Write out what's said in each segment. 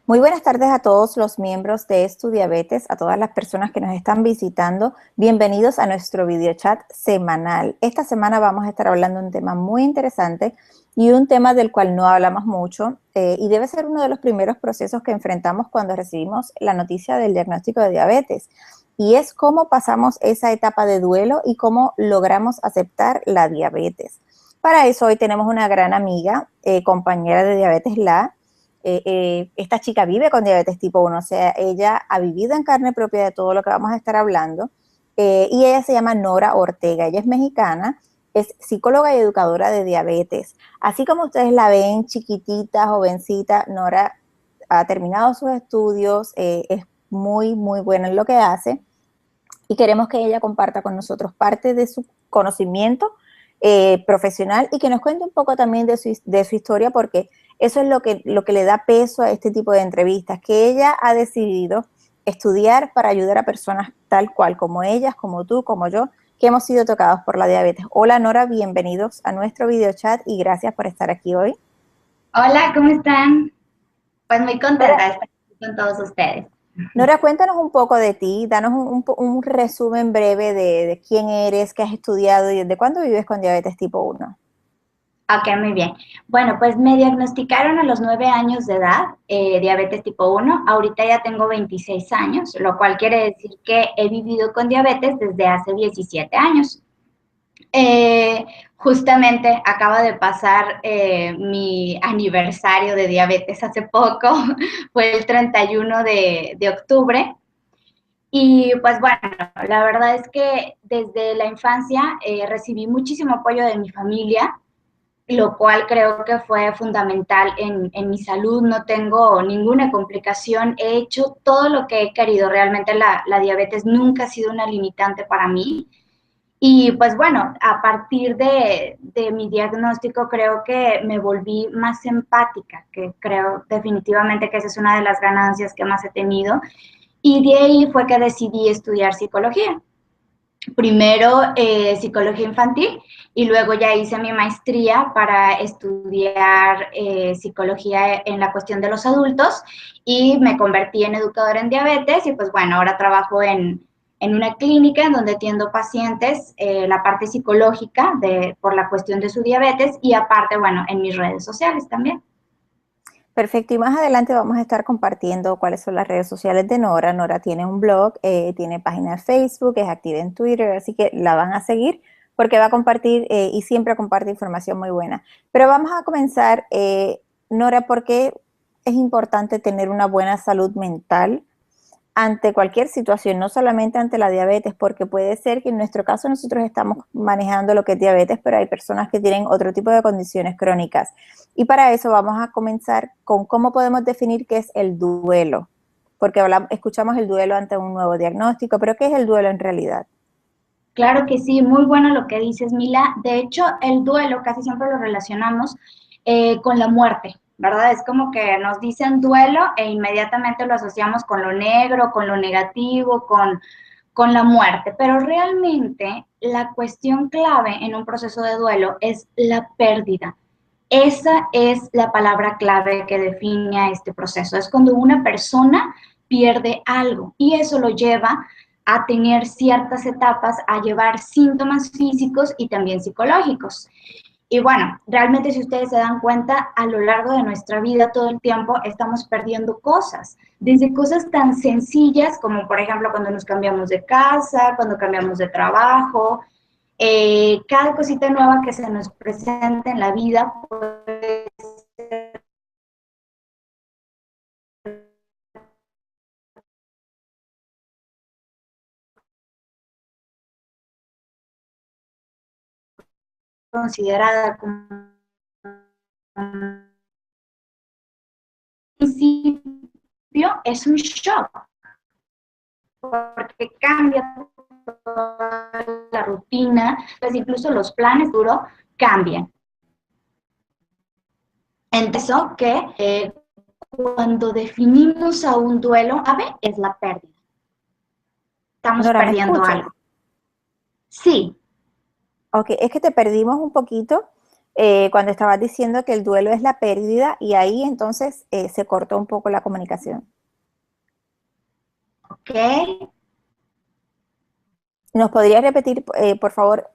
Muy buenas tardes a todos los miembros de Estudiabetes, a todas las personas que nos están visitando. Bienvenidos a nuestro videochat semanal. Esta semana vamos a estar hablando de un tema muy interesante y un tema del cual no hablamos mucho y debe ser uno de los primeros procesos que enfrentamos cuando recibimos la noticia del diagnóstico de diabetes. Y es cómo pasamos esa etapa de duelo y cómo logramos aceptar la diabetes. Para eso hoy tenemos una gran amiga, compañera de Diabetes La. Esta chica vive con diabetes tipo 1, o sea, ella ha vivido en carne propia de todo lo que vamos a estar hablando, y ella se llama Nora Ortega. Ella es mexicana, es psicóloga y educadora de diabetes. Así como ustedes la ven chiquitita, jovencita, Nora ha terminado sus estudios, es muy, muy buena en lo que hace, y queremos que ella comparta con nosotros parte de su conocimiento profesional y que nos cuente un poco también de su historia, porque eso es lo que le da peso a este tipo de entrevistas, que ella ha decidido estudiar para ayudar a personas tal cual como ellas, como tú, como yo, que hemos sido tocados por la diabetes. Hola Nora, bienvenidos a nuestro videochat y gracias por estar aquí hoy. Hola, ¿cómo están? Pues muy Nora, contenta de estar aquí con todos ustedes. Nora, cuéntanos un poco de ti, danos un resumen breve de quién eres, qué has estudiado y desde cuándo vives con diabetes tipo 1. Ok, muy bien. Bueno, pues me diagnosticaron a los 9 años de edad, diabetes tipo 1. Ahorita ya tengo 26 años, lo cual quiere decir que he vivido con diabetes desde hace 17 años. Eh, Justamente acaba de pasar mi aniversario de diabetes hace poco, fue el 31 de octubre. Y pues bueno, la verdad es que desde la infancia recibí muchísimo apoyo de mi familia, lo cual creo que fue fundamental en mi salud. No tengo ninguna complicación, he hecho todo lo que he querido. Realmente la diabetes nunca ha sido una limitante para mí. Y pues bueno, a partir de mi diagnóstico creo que me volví más empática, que creo definitivamente que esa es una de las ganancias que más he tenido. Y de ahí fue que decidí estudiar psicología. Primero psicología infantil y luego ya hice mi maestría para estudiar psicología en la cuestión de los adultos y me convertí en educadora en diabetes y pues bueno, ahora trabajo en una clínica en donde atiendo pacientes, la parte psicológica por la cuestión de su diabetes y aparte, bueno, en mis redes sociales también. Perfecto, y más adelante vamos a estar compartiendo cuáles son las redes sociales de Nora. Nora tiene un blog, tiene página de Facebook, es activa en Twitter, así que la van a seguir porque va a compartir y siempre comparte información muy buena. Pero vamos a comenzar, Nora, ¿por qué es importante tener una buena salud mental ante cualquier situación, no solamente ante la diabetes? Porque puede ser que en nuestro caso nosotros estamos manejando lo que es diabetes, pero hay personas que tienen otro tipo de condiciones crónicas. Y para eso vamos a comenzar con cómo podemos definir qué es el duelo, porque escuchamos el duelo ante un nuevo diagnóstico, pero ¿qué es el duelo en realidad? Claro que sí, muy bueno lo que dices, Mila. De hecho, el duelo casi siempre lo relacionamos con la muerte, ¿verdad? Es como que nos dicen duelo e inmediatamente lo asociamos con lo negro, con lo negativo, con la muerte. Pero realmente la cuestión clave en un proceso de duelo es la pérdida. Esa es la palabra clave que define a este proceso. Es cuando una persona pierde algo y eso lo lleva a tener ciertas etapas, a llevar síntomas físicos y también psicológicos. Y bueno, realmente si ustedes se dan cuenta, a lo largo de nuestra vida todo el tiempo estamos perdiendo cosas, desde cosas tan sencillas como por ejemplo cuando nos cambiamos de casa, cuando cambiamos de trabajo, cada cosita nueva que se nos presenta en la vida puede ser considerada como un principio, es un shock, porque cambia toda la rutina, pues incluso los planes duro cambian. Entonces, que cuando definimos a un duelo, a ver, es la pérdida. Estamos Nora, ¿me perdiendo escuchas? algo. Sí, Ok, es que te perdimos un poquito, cuando estabas diciendo que el duelo es la pérdida y ahí entonces se cortó un poco la comunicación. ¿Ok? ¿Nos podrías repetir, por favor,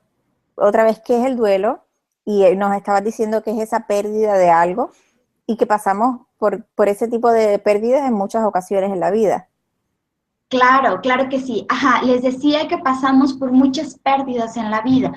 otra vez qué es el duelo? Y nos estabas diciendo que es esa pérdida de algo y que pasamos por ese tipo de pérdidas en muchas ocasiones en la vida. Claro, claro que sí. Ajá, les decía que pasamos por muchas pérdidas en la vida.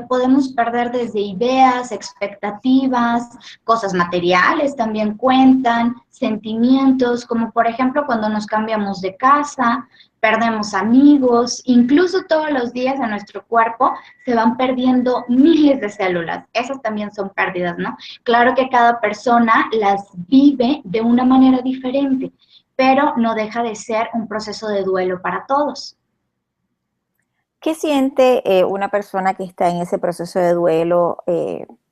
Podemos perder desde ideas, expectativas, cosas materiales también cuentan, sentimientos, como por ejemplo cuando nos cambiamos de casa, perdemos amigos, incluso todos los días en nuestro cuerpo se van perdiendo miles de células. Esas también son pérdidas, ¿no? Claro que cada persona las vive de una manera diferente, pero no deja de ser un proceso de duelo para todos. ¿Qué siente una persona que está en ese proceso de duelo,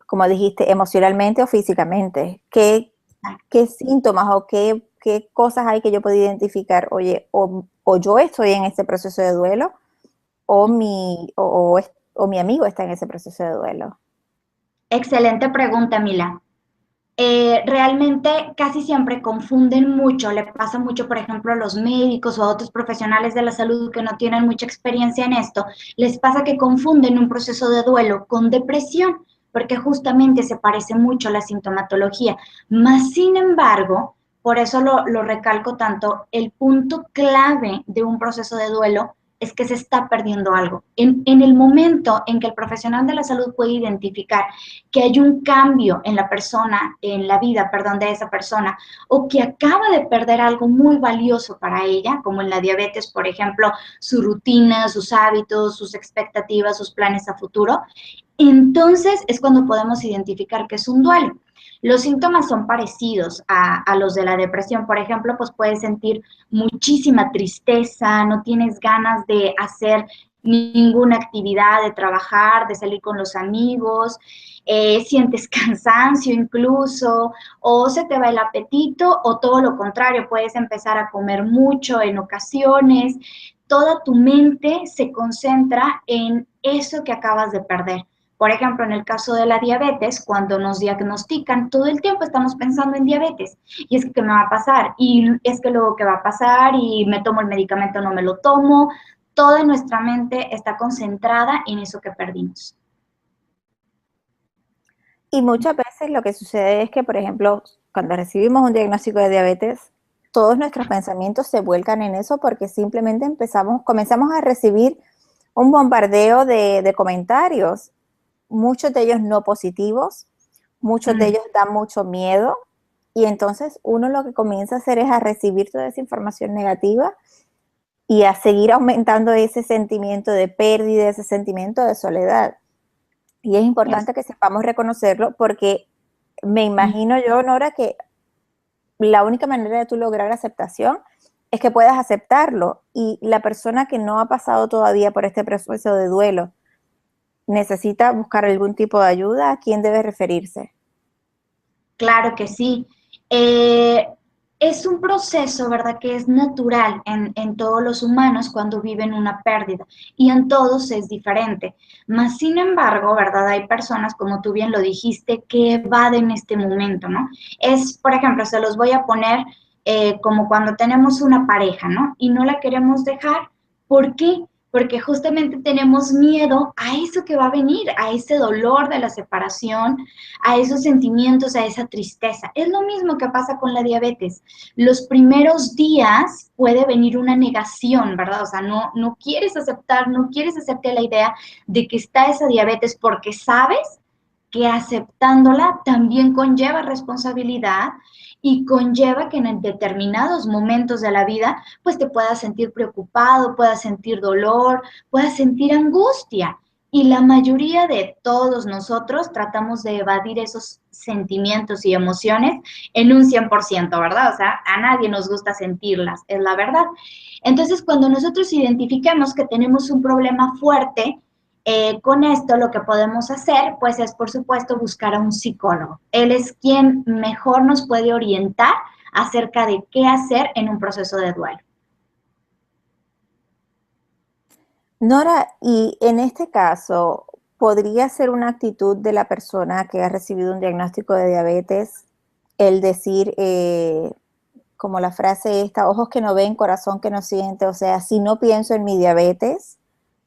como dijiste, emocionalmente o físicamente? ¿Qué síntomas o qué cosas hay que yo puedo identificar? Oye, o yo estoy en ese proceso de duelo o mi amigo está en ese proceso de duelo. Excelente pregunta, Mila. Realmente casi siempre confunden mucho, le pasa mucho, por ejemplo, a los médicos o a otros profesionales de la salud que no tienen mucha experiencia en esto, les pasa que confunden un proceso de duelo con depresión, porque justamente se parece mucho a la sintomatología. Más sin embargo, por eso lo recalco tanto, el punto clave de un proceso de duelo es que se está perdiendo algo. En el momento en que el profesional de la salud puede identificar que hay un cambio en la persona, en la vida, perdón, de esa persona, o que acaba de perder algo muy valioso para ella, como en la diabetes, por ejemplo, su rutina, sus hábitos, sus expectativas, sus planes a futuro, entonces es cuando podemos identificar que es un duelo. Los síntomas son parecidos a los de la depresión, por ejemplo, pues puedes sentir muchísima tristeza, no tienes ganas de hacer ninguna actividad, de trabajar, de salir con los amigos, sientes cansancio incluso, o se te va el apetito, o todo lo contrario, puedes empezar a comer mucho en ocasiones. Toda tu mente se concentra en eso que acabas de perder. Por ejemplo, en el caso de la diabetes, cuando nos diagnostican, todo el tiempo estamos pensando en diabetes. Y es que, ¿qué me va a pasar? Y es que luego, ¿qué va a pasar? Y me tomo el medicamento, no me lo tomo. Toda nuestra mente está concentrada en eso que perdimos. Y muchas veces lo que sucede es que, por ejemplo, cuando recibimos un diagnóstico de diabetes, todos nuestros pensamientos se vuelcan en eso porque simplemente comenzamos a recibir un bombardeo de comentarios, muchos de ellos no positivos, muchos de ellos dan mucho miedo y entonces uno lo que comienza a hacer es a recibir toda esa información negativa y a seguir aumentando ese sentimiento de pérdida, ese sentimiento de soledad. Y es importante que sepamos reconocerlo porque me imagino yo, Nora, que la única manera de tú lograr aceptación es que puedas aceptarlo. Y la persona que no ha pasado todavía por este proceso de duelo necesita buscar algún tipo de ayuda, ¿a quién debe referirse? Claro que sí. Eh, es un proceso, ¿verdad?, que es natural en todos los humanos cuando viven una pérdida y en todos es diferente. Mas, sin embargo, ¿verdad?, hay personas, como tú bien lo dijiste, que evaden este momento, ¿no? Es, por ejemplo, se los voy a poner como cuando tenemos una pareja, ¿no? Y no la queremos dejar. ¿Por qué? Porque justamente tenemos miedo a eso que va a venir, a ese dolor de la separación, a esos sentimientos, a esa tristeza. Es lo mismo que pasa con la diabetes. Los primeros días puede venir una negación, ¿verdad? O sea, no quieres aceptar, no quieres hacerte la idea de que está esa diabetes porque sabes que aceptándola también conlleva responsabilidad y conlleva que en determinados momentos de la vida, pues te puedas sentir preocupado, puedas sentir dolor, puedas sentir angustia. Y la mayoría de todos nosotros tratamos de evadir esos sentimientos y emociones en un 100%, ¿verdad? O sea, a nadie nos gusta sentirlas, es la verdad. Entonces, cuando nosotros identifiquemos que tenemos un problema fuerte, con esto lo que podemos hacer, pues es por supuesto buscar a un psicólogo. Él es quien mejor nos puede orientar acerca de qué hacer en un proceso de duelo. Nora, y en este caso, ¿podría ser una actitud de la persona que ha recibido un diagnóstico de diabetes el decir, como la frase esta, ojos que no ven, corazón que no siente? O sea, si no pienso en mi diabetes,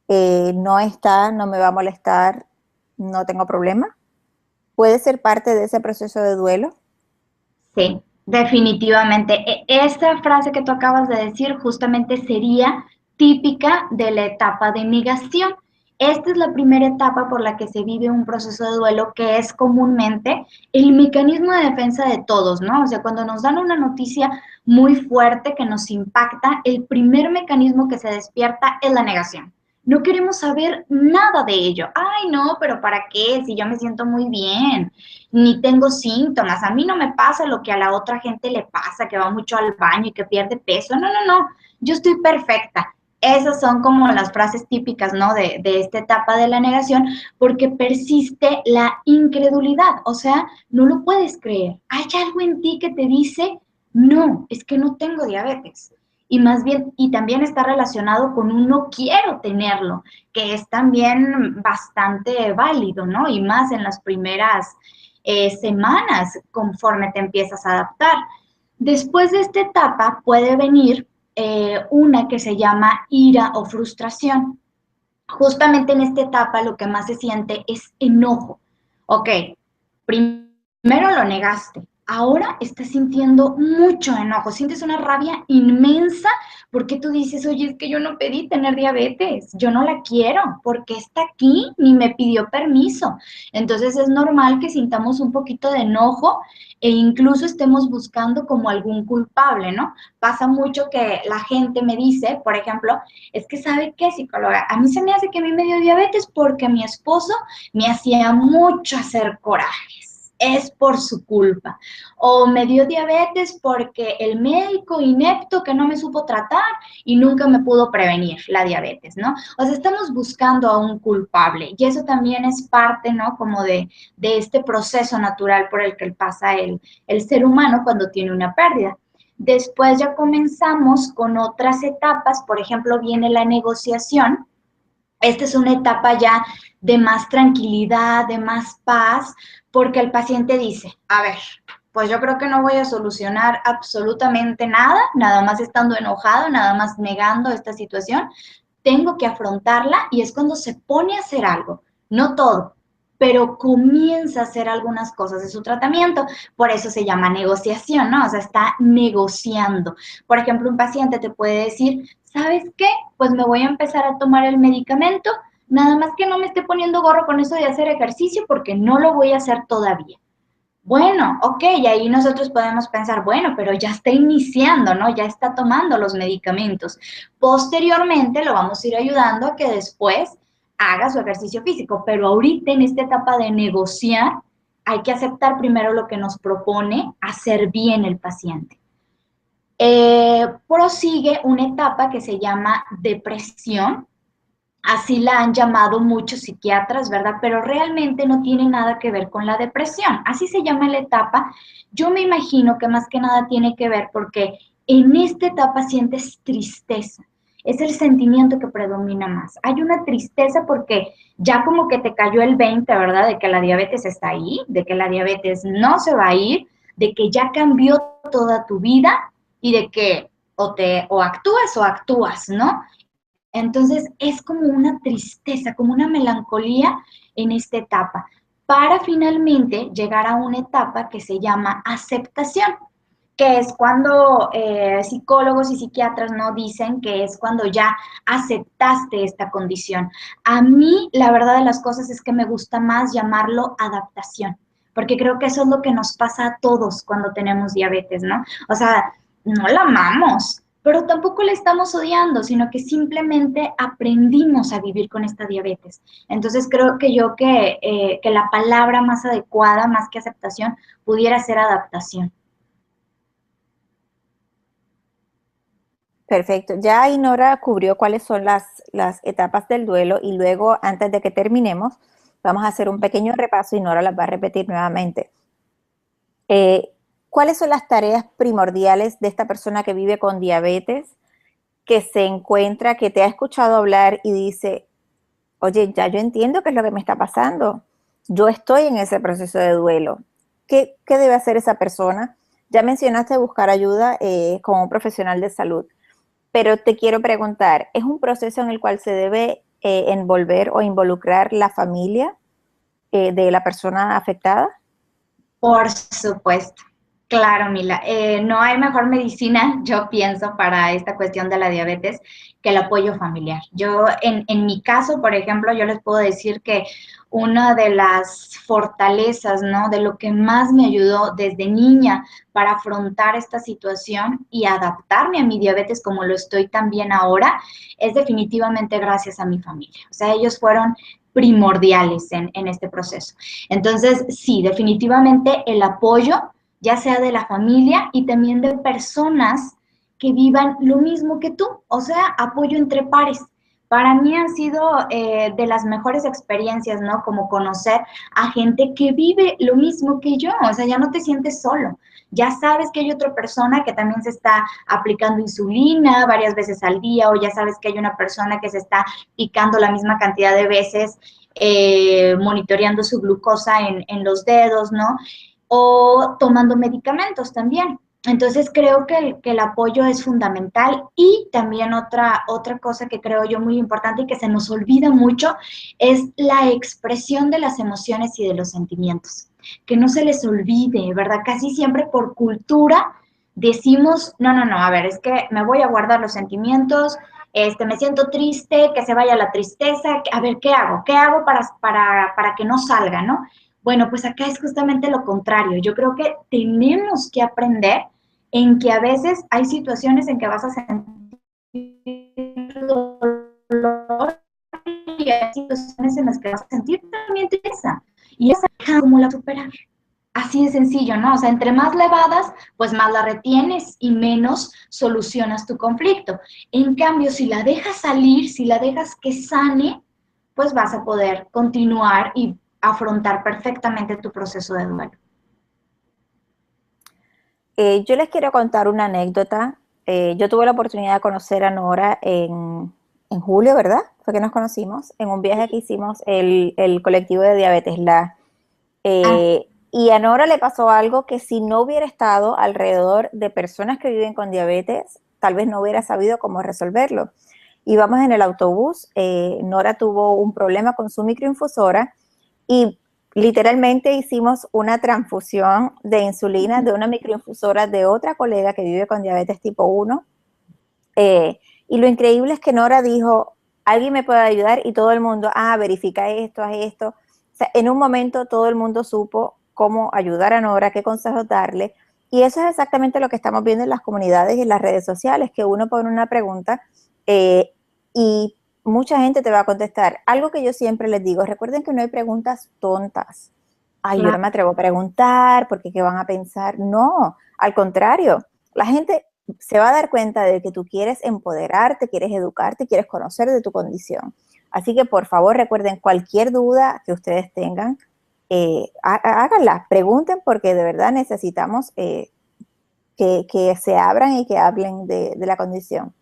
no está, no me va a molestar, no tengo problema. ¿Puede ser parte de ese proceso de duelo? Sí, definitivamente. Esta frase que tú acabas de decir justamente sería típica de la etapa de negación. Esta es la primera etapa por la que se vive un proceso de duelo que es comúnmente el mecanismo de defensa de todos, ¿no? O sea, cuando nos dan una noticia muy fuerte que nos impacta, el primer mecanismo que se despierta es la negación. No queremos saber nada de ello. Ay, no, pero ¿para qué? Si yo me siento muy bien, ni tengo síntomas, a mí no me pasa lo que a la otra gente le pasa, que va mucho al baño y que pierde peso, no, no, no, yo estoy perfecta. Esas son como las frases típicas, ¿no? De esta etapa de la negación, porque persiste la incredulidad, o sea, no lo puedes creer. Hay algo en ti que te dice, no, es que no tengo diabetes. Y más bien, y también está relacionado con un no quiero tenerlo, que es también bastante válido, ¿no? Y más en las primeras semanas conforme te empiezas a adaptar. Después de esta etapa puede venir una que se llama ira o frustración. Justamente en esta etapa lo que más se siente es enojo. Ok, primero lo negaste, ahora estás sintiendo mucho enojo, sientes una rabia inmensa porque tú dices, oye, es que yo no pedí tener diabetes, yo no la quiero, porque está aquí, ni me pidió permiso. Entonces es normal que sintamos un poquito de enojo e incluso estemos buscando como algún culpable, ¿no? Pasa mucho que la gente me dice, por ejemplo, es que ¿sabe qué, psicóloga? A mí se me hace que a mí me dio diabetes porque mi esposo me hacía mucho hacer corajes. Es por su culpa. O me dio diabetes porque el médico inepto que no me supo tratar y nunca me pudo prevenir la diabetes, ¿no? O sea, estamos buscando a un culpable y eso también es parte, ¿no? Como de este proceso natural por el que pasa el ser humano cuando tiene una pérdida. Después ya comenzamos con otras etapas, por ejemplo, viene la negociación. Esta es una etapa ya de más tranquilidad, de más paz, porque el paciente dice, a ver, pues yo creo que no voy a solucionar absolutamente nada, nada más estando enojado, nada más negando esta situación, tengo que afrontarla y es cuando se pone a hacer algo, no todo, pero comienza a hacer algunas cosas de su tratamiento, por eso se llama negociación, ¿no? O sea, está negociando. Por ejemplo, un paciente te puede decir, ¿sabes qué? Pues me voy a empezar a tomar el medicamento, nada más que no me esté poniendo gorro con eso de hacer ejercicio porque no lo voy a hacer todavía. Bueno, ok, y ahí nosotros podemos pensar, bueno, pero ya está iniciando, ¿no? Ya está tomando los medicamentos. Posteriormente lo vamos a ir ayudando a que después haga su ejercicio físico, pero ahorita en esta etapa de negociar hay que aceptar primero lo que nos propone hacer bien el paciente. Prosigue una etapa que se llama depresión, así la han llamado muchos psiquiatras, ¿verdad? Pero realmente no tiene nada que ver con la depresión. Así se llama la etapa. Yo me imagino que más que nada tiene que ver porque en esta etapa sientes tristeza. Es el sentimiento que predomina más. Hay una tristeza porque ya como que te cayó el 20, ¿verdad? De que la diabetes está ahí, de que la diabetes no se va a ir, de que ya cambió toda tu vida y de que o actúas, ¿no? Entonces es como una tristeza, como una melancolía en esta etapa, para finalmente llegar a una etapa que se llama aceptación, que es cuando psicólogos y psiquiatras no dicen que es cuando ya aceptaste esta condición. A mí, la verdad de las cosas es que me gusta más llamarlo adaptación, porque creo que eso es lo que nos pasa a todos cuando tenemos diabetes, ¿no? O sea, no la amamos, pero tampoco la estamos odiando, sino que simplemente aprendimos a vivir con esta diabetes. Entonces creo que la palabra más adecuada, más que aceptación, pudiera ser adaptación. Perfecto. Ya Inora cubrió cuáles son las etapas del duelo y luego, antes de que terminemos, vamos a hacer un pequeño repaso y Nora las va a repetir nuevamente. ¿Cuáles son las tareas primordiales de esta persona que vive con diabetes, que se encuentra, que te ha escuchado hablar y dice, oye, ya yo entiendo qué es lo que me está pasando. Yo estoy en ese proceso de duelo. ¿Qué debe hacer esa persona? Ya mencionaste buscar ayuda con un profesional de salud, pero te quiero preguntar, ¿es un proceso en el cual se debe envolver o involucrar la familia de la persona afectada? Por supuesto. Claro, Mila. No hay mejor medicina, yo pienso, para esta cuestión de la diabetes que el apoyo familiar. Yo, en mi caso, por ejemplo, yo les puedo decir que una de las fortalezas, ¿no? De lo que más me ayudó desde niña para afrontar esta situación y adaptarme a mi diabetes como lo estoy también ahora, es definitivamente gracias a mi familia. O sea, ellos fueron primordiales en este proceso. Entonces, sí, definitivamente el apoyo, ya sea de la familia y también de personas que vivan lo mismo que tú, o sea, apoyo entre pares. Para mí han sido de las mejores experiencias, ¿no? Como conocer a gente que vive lo mismo que yo, o sea, ya no te sientes solo. Ya sabes que hay otra persona que también se está aplicando insulina varias veces al día, o ya sabes que hay una persona que se está picando la misma cantidad de veces, monitoreando su glucosa en los dedos, ¿no? O tomando medicamentos también. Entonces creo que el apoyo es fundamental y también otra cosa que creo yo muy importante y que se nos olvida mucho es la expresión de las emociones y de los sentimientos. Que no se les olvide, ¿verdad? Casi siempre por cultura decimos, no, no, no, a ver, es que me voy a guardar los sentimientos, me siento triste, que se vaya la tristeza, a ver, ¿qué hago? ¿Qué hago para que no salga, no? Bueno, pues acá es justamente lo contrario. Yo creo que tenemos que aprender en que a veces hay situaciones en que vas a sentir dolor y hay situaciones en las que vas a sentir también tristeza. Y esa, ¿cómo la superar? Así de sencillo, ¿no? O sea, entre más levadas, pues más la retienes y menos solucionas tu conflicto. En cambio, si la dejas salir, si la dejas que sane, pues vas a poder continuar y afrontar perfectamente tu proceso de duelo. Yo les quiero contar una anécdota. Yo tuve la oportunidad de conocer a Nora en julio, ¿verdad? Fue que nos conocimos en un viaje que hicimos el colectivo de Diabetes La. Ah, Y a Nora le pasó algo que si no hubiera estado alrededor de personas que viven con diabetes, tal vez no hubiera sabido cómo resolverlo. Íbamos en el autobús, Nora tuvo un problema con su microinfusora y literalmente hicimos una transfusión de insulina de una microinfusora de otra colega que vive con diabetes tipo 1. Y lo increíble es que Nora dijo, alguien me puede ayudar y todo el mundo, verifica esto, haz esto. O sea, en un momento todo el mundo supo cómo ayudar a Nora, qué consejos darle. Y eso es exactamente lo que estamos viendo en las comunidades y en las redes sociales, que uno pone una pregunta y mucha gente te va a contestar. Algo que yo siempre les digo, recuerden que no hay preguntas tontas. Ay, yo no claro. me atrevo a preguntar porque qué van a pensar. No, al contrario, la gente se va a dar cuenta de que tú quieres empoderarte, quieres educarte, quieres conocer de tu condición. Así que por favor recuerden cualquier duda que ustedes tengan, háganla, pregunten porque de verdad necesitamos que se abran y que hablen de la condición.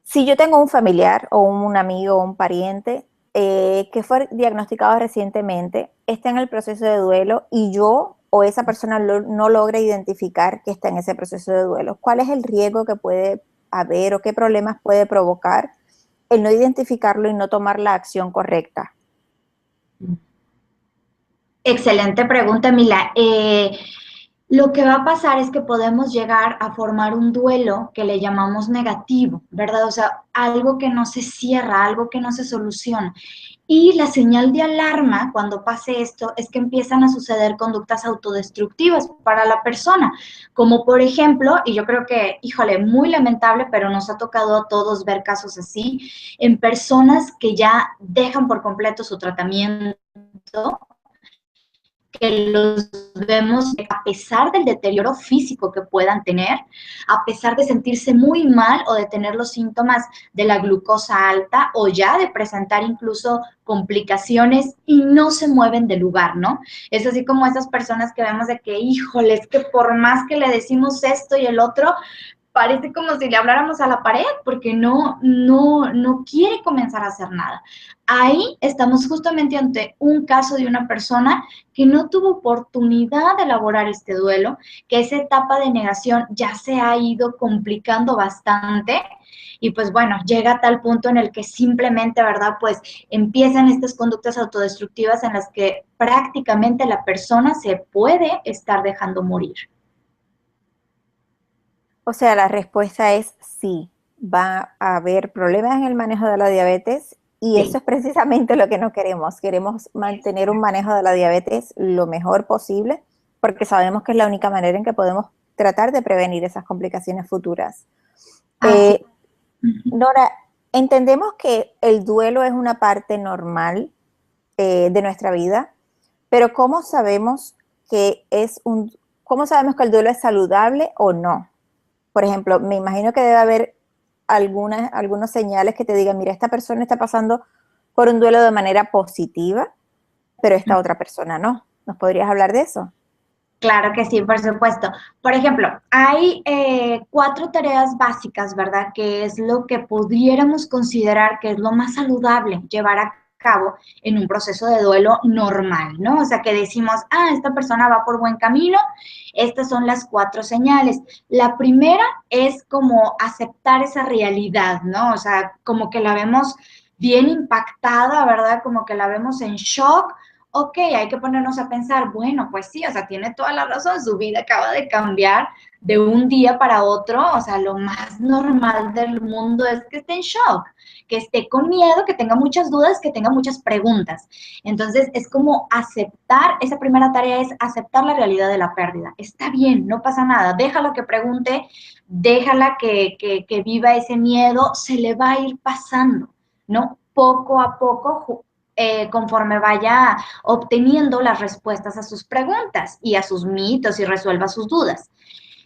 Si yo tengo un familiar o un amigo o un pariente que fue diagnosticado recientemente, está en el proceso de duelo y yo o esa persona no logra identificar que está en ese proceso de duelo, ¿cuál es el riesgo que puede haber o qué problemas puede provocar el no identificarlo y no tomar la acción correcta? Excelente pregunta, Mila. Lo que va a pasar es que podemos llegar a formar un duelo que le llamamos negativo, ¿verdad? O sea, algo que no se cierra, algo que no se soluciona. Y la señal de alarma cuando pase esto es que empiezan a suceder conductas autodestructivas para la persona, como por ejemplo, y yo creo que, híjole, muy lamentable, pero nos ha tocado a todos ver casos así, en personas que ya dejan por completo su tratamiento, que los vemos a pesar del deterioro físico que puedan tener, a pesar de sentirse muy mal o de tener los síntomas de la glucosa alta o ya de presentar incluso complicaciones y no se mueven de lugar, ¿no? Es así como esas personas que vemos de que, híjole, es que por más que le decimos esto y el otro, parece como si le habláramos a la pared porque no quiere comenzar a hacer nada. Ahí estamos justamente ante un caso de una persona que no tuvo oportunidad de elaborar este duelo, que esa etapa de negación ya se ha ido complicando bastante y pues bueno, llega a tal punto en el que simplemente, ¿verdad? Pues empiezan estas conductas autodestructivas en las que prácticamente la persona se puede estar dejando morir. O sea, la respuesta es sí, va a haber problemas en el manejo de la diabetes y eso Sí. es precisamente lo que no queremos. Queremos mantener un manejo de la diabetes lo mejor posible porque sabemos que es la única manera en que podemos tratar de prevenir esas complicaciones futuras. Así. Nora, entendemos que el duelo es una parte normal de nuestra vida, pero ¿cómo sabemos que el duelo es saludable o no? Por ejemplo, me imagino que debe haber algunos señales que te digan, mira, esta persona está pasando por un duelo de manera positiva, pero esta otra persona no. ¿Nos podrías hablar de eso? Claro que sí, por supuesto. Por ejemplo, hay 4 tareas básicas, ¿verdad? Que es lo que pudiéramos considerar que es lo más saludable llevar a cabo en un proceso de duelo normal, ¿no? O sea, que decimos, esta persona va por buen camino, estas son las 4 señales. La primera es como aceptar esa realidad, ¿no? O sea, como que la vemos bien impactada, ¿verdad? Como que la vemos en shock. Ok, hay que ponernos a pensar, bueno, pues sí, o sea, tiene toda la razón, su vida acaba de cambiar de un día para otro, o sea, lo más normal del mundo es que esté en shock, que esté con miedo, que tenga muchas dudas, que tenga muchas preguntas. Entonces, es como aceptar, esa primera tarea es aceptar la realidad de la pérdida. Está bien, no pasa nada, déjala que pregunte, déjala que viva ese miedo, se le va a ir pasando, ¿no? Poco a poco, conforme vaya obteniendo las respuestas a sus preguntas y a sus mitos y resuelva sus dudas.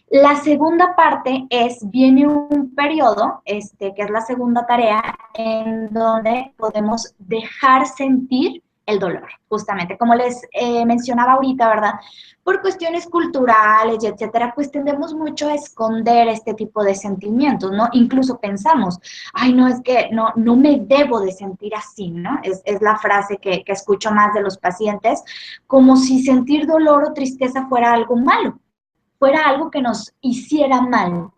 La segunda parte viene un periodo, que es la segunda tarea, en donde podemos dejar sentir el dolor, justamente. Como les mencionaba ahorita, ¿verdad? Por cuestiones culturales y etcétera, pues tendemos mucho a esconder este tipo de sentimientos, ¿no? Incluso pensamos, ay, no, es que no me debo de sentir así, ¿no? Es la frase que escucho más de los pacientes, como si sentir dolor o tristeza fuera algo malo, fuera algo que nos hiciera mal.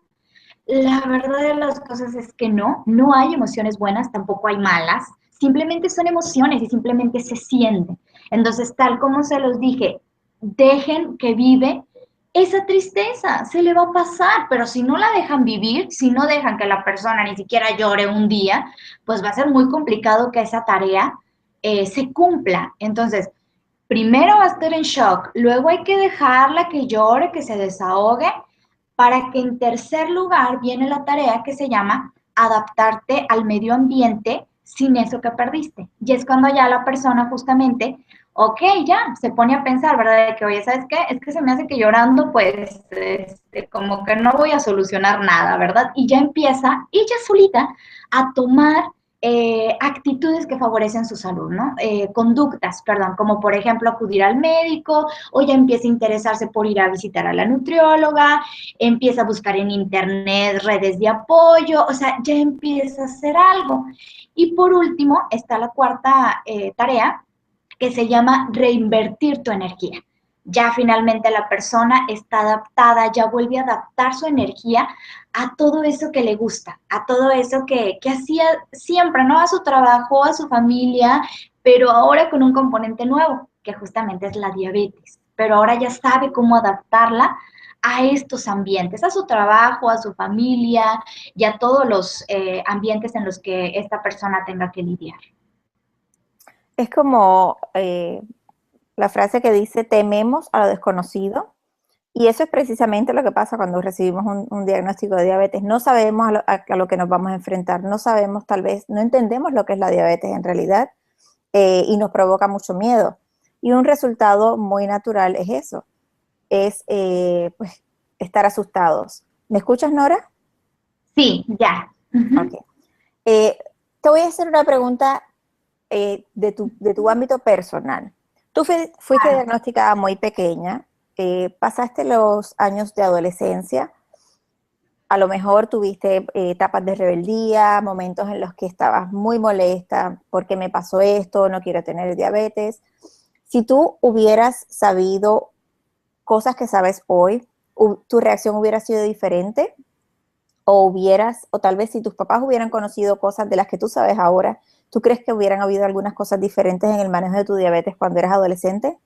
La verdad de las cosas es que no hay emociones buenas, tampoco hay malas, simplemente son emociones y simplemente se sienten. Entonces, tal como se los dije, dejen que vive esa tristeza, se le va a pasar, pero si no la dejan vivir, si no dejan que la persona ni siquiera llore un día, pues va a ser muy complicado que esa tarea se cumpla. Entonces, primero va a estar en shock, luego hay que dejarla que llore, que se desahogue, para que en tercer lugar viene la tarea que se llama adaptarte al medio ambiente sin eso que perdiste. Y es cuando ya la persona justamente, ok, ya se pone a pensar, ¿verdad? De que, oye, ¿sabes qué? Es que se me hace que llorando, pues, como que no voy a solucionar nada, ¿verdad? Y ya empieza ella solita a tomar actitudes que favorecen su salud, ¿no? Conductas, perdón, como por ejemplo acudir al médico, o ya empieza a interesarse por ir a visitar a la nutrióloga, empieza a buscar en internet redes de apoyo, o sea, ya empieza a hacer algo. Y por último está la cuarta tarea, que se llama reinvertir tu energía. Ya finalmente la persona está adaptada, ya vuelve a adaptar su energía a todo eso que le gusta, a todo eso que hacía siempre, ¿no? A su trabajo, a su familia, pero ahora con un componente nuevo, que justamente es la diabetes. Pero ahora ya sabe cómo adaptarla a estos ambientes, a su trabajo, a su familia y a todos los ambientes en los que esta persona tenga que lidiar. Es como la frase que dice, tememos a lo desconocido. Y eso es precisamente lo que pasa cuando recibimos un diagnóstico de diabetes. No sabemos a lo que nos vamos a enfrentar, no sabemos, tal vez, no entendemos lo que es la diabetes en realidad y nos provoca mucho miedo. Y un resultado muy natural es eso, es pues, estar asustados. ¿Me escuchas, Nora? Sí, ya. Ok. Eh, Te voy a hacer una pregunta de tu ámbito personal. Tú fuiste Claro. diagnosticada muy pequeña, pasaste los años de adolescencia. a lo mejor tuviste etapas de rebeldía, momentos en los que estabas muy molesta porque me pasó esto, no quiero tener diabetes. Si tú hubieras sabido cosas que sabes hoy, ¿tu reacción hubiera sido diferente? O tal vez si tus papás hubieran conocido cosas de las que tú sabes ahora, ¿tú crees que hubieran habido algunas cosas diferentes en el manejo de tu diabetes cuando eras adolescente?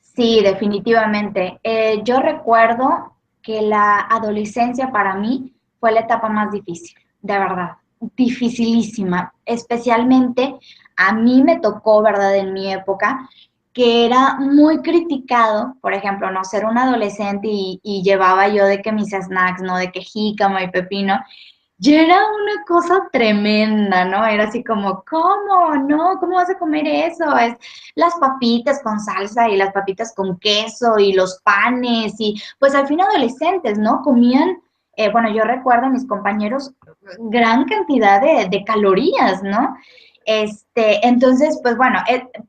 Sí, definitivamente. Yo recuerdo que la adolescencia para mí fue la etapa más difícil, de verdad, dificilísima. Especialmente a mí me tocó, ¿verdad? En mi época, que era muy criticado, por ejemplo, no ser un adolescente y llevaba yo de que mis snacks, ¿no? De que jícama y pepino, ya era una cosa tremenda, ¿no? Era así como, ¿cómo? No, ¿cómo vas a comer eso? Es las papitas con salsa y las papitas con queso y los panes y pues al fin adolescentes, ¿no? Comían, bueno, yo recuerdo a mis compañeros gran cantidad de calorías, ¿no? Entonces, pues bueno,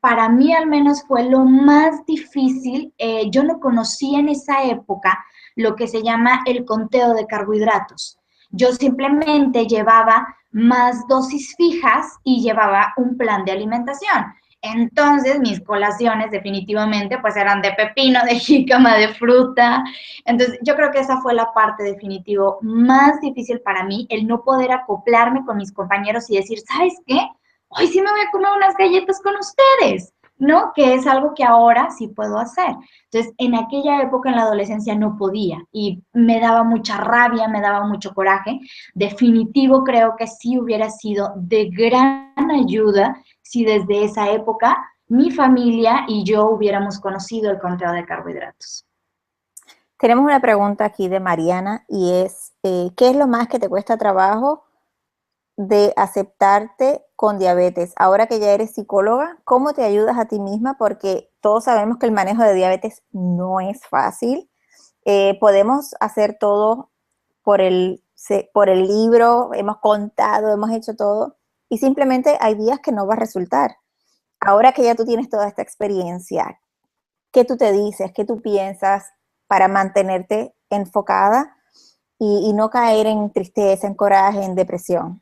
para mí al menos fue lo más difícil. Yo no conocía en esa época lo que se llama el conteo de carbohidratos. Yo simplemente llevaba más dosis fijas y llevaba un plan de alimentación. Entonces, mis colaciones definitivamente pues eran de pepino, de jícama, de fruta. Entonces, yo creo que esa fue la parte definitivo más difícil para mí, el no poder acoplarme con mis compañeros y decir, ¿sabes qué? Hoy sí me voy a comer unas galletas con ustedes, ¿no? Que es algo que ahora sí puedo hacer. Entonces, en aquella época, en la adolescencia, no podía y me daba mucha rabia, me daba mucho coraje. Definitivo, creo que sí hubiera sido de gran ayuda si desde esa época mi familia y yo hubiéramos conocido el conteo de carbohidratos. Tenemos una pregunta aquí de Mariana y es, ¿qué es lo más que te cuesta trabajo de aceptarte con diabetes? Ahora que ya eres psicóloga, ¿cómo te ayudas a ti misma? Porque todos sabemos que el manejo de diabetes no es fácil. Podemos hacer todo por el libro, hemos contado, hemos hecho todo, y simplemente hay días que no va a resultar. Ahora que ya tú tienes toda esta experiencia, ¿qué tú te dices? ¿Qué tú piensas para mantenerte enfocada y no caer en tristeza, en coraje, en depresión?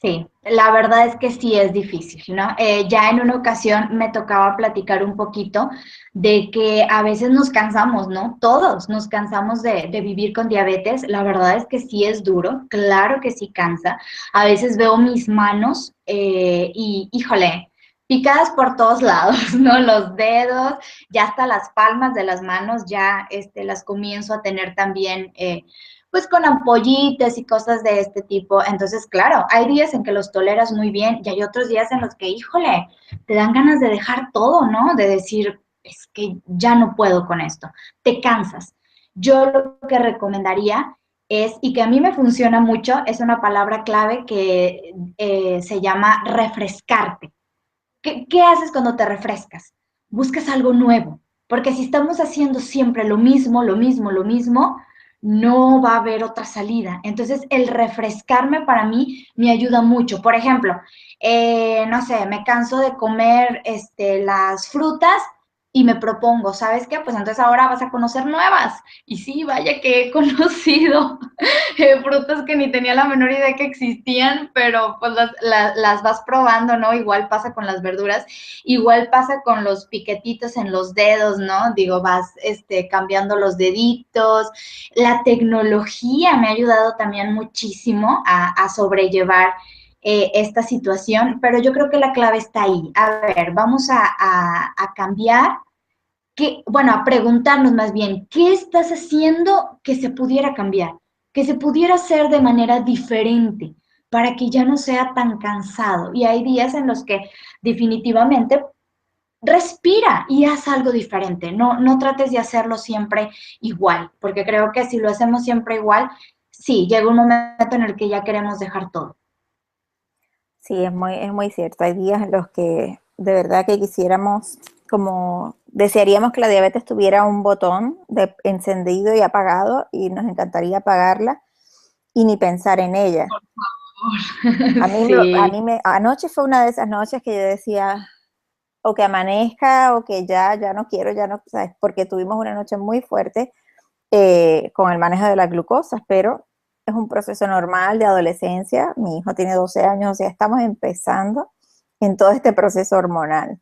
Sí, la verdad es que sí es difícil, ¿no? Ya en una ocasión me tocaba platicar un poquito de que a veces nos cansamos, ¿no? Todos nos cansamos de vivir con diabetes. La verdad es que sí es duro, claro que sí cansa. A veces veo mis manos y, híjole, picadas por todos lados, ¿no? Los dedos, ya hasta las palmas de las manos, ya las comienzo a tener también. Pues con ampollitas y cosas de este tipo. Entonces, claro, hay días en que los toleras muy bien y hay otros días en los que, híjole, te dan ganas de dejar todo, ¿no? De decir, es que ya no puedo con esto. Te cansas. Yo lo que recomendaría es, y que a mí me funciona mucho, es una palabra clave que se llama refrescarte. ¿Qué haces cuando te refrescas? Buscas algo nuevo, porque si estamos haciendo siempre lo mismo, lo mismo, lo mismo, no va a haber otra salida. Entonces, el refrescarme para mí me ayuda mucho. Por ejemplo, no sé, me canso de comer las frutas y me propongo, ¿sabes qué? Pues entonces ahora vas a conocer nuevas. Y sí, vaya que he conocido frutas que ni tenía la menor idea que existían, pero pues las vas probando, ¿no? Igual pasa con las verduras, igual pasa con los piquetitos en los dedos, ¿no? Digo, vas cambiando los deditos. La tecnología me ha ayudado también muchísimo a sobrellevar esta situación, pero yo creo que la clave está ahí. A ver, vamos a cambiar bueno, a preguntarnos más bien, ¿qué estás haciendo que se pudiera cambiar? Que se pudiera hacer de manera diferente para que ya no sea tan cansado. Y hay días en los que definitivamente respira y haz algo diferente. No trates de hacerlo siempre igual, porque creo que si lo hacemos siempre igual, sí, llega un momento en el que ya queremos dejar todo. Sí, es muy cierto. Hay días en los que de verdad que quisiéramos, como desearíamos que la diabetes tuviera un botón de encendido y apagado y nos encantaría apagarla y ni pensar en ella. Sí, Anoche fue una de esas noches que yo decía, o que amanezca, o que ya no quiero, ya no, ¿sabes? Porque tuvimos una noche muy fuerte con el manejo de la glucosa, pero es un proceso normal de adolescencia. Mi hijo tiene 12 años, o sea, estamos empezando en todo este proceso hormonal.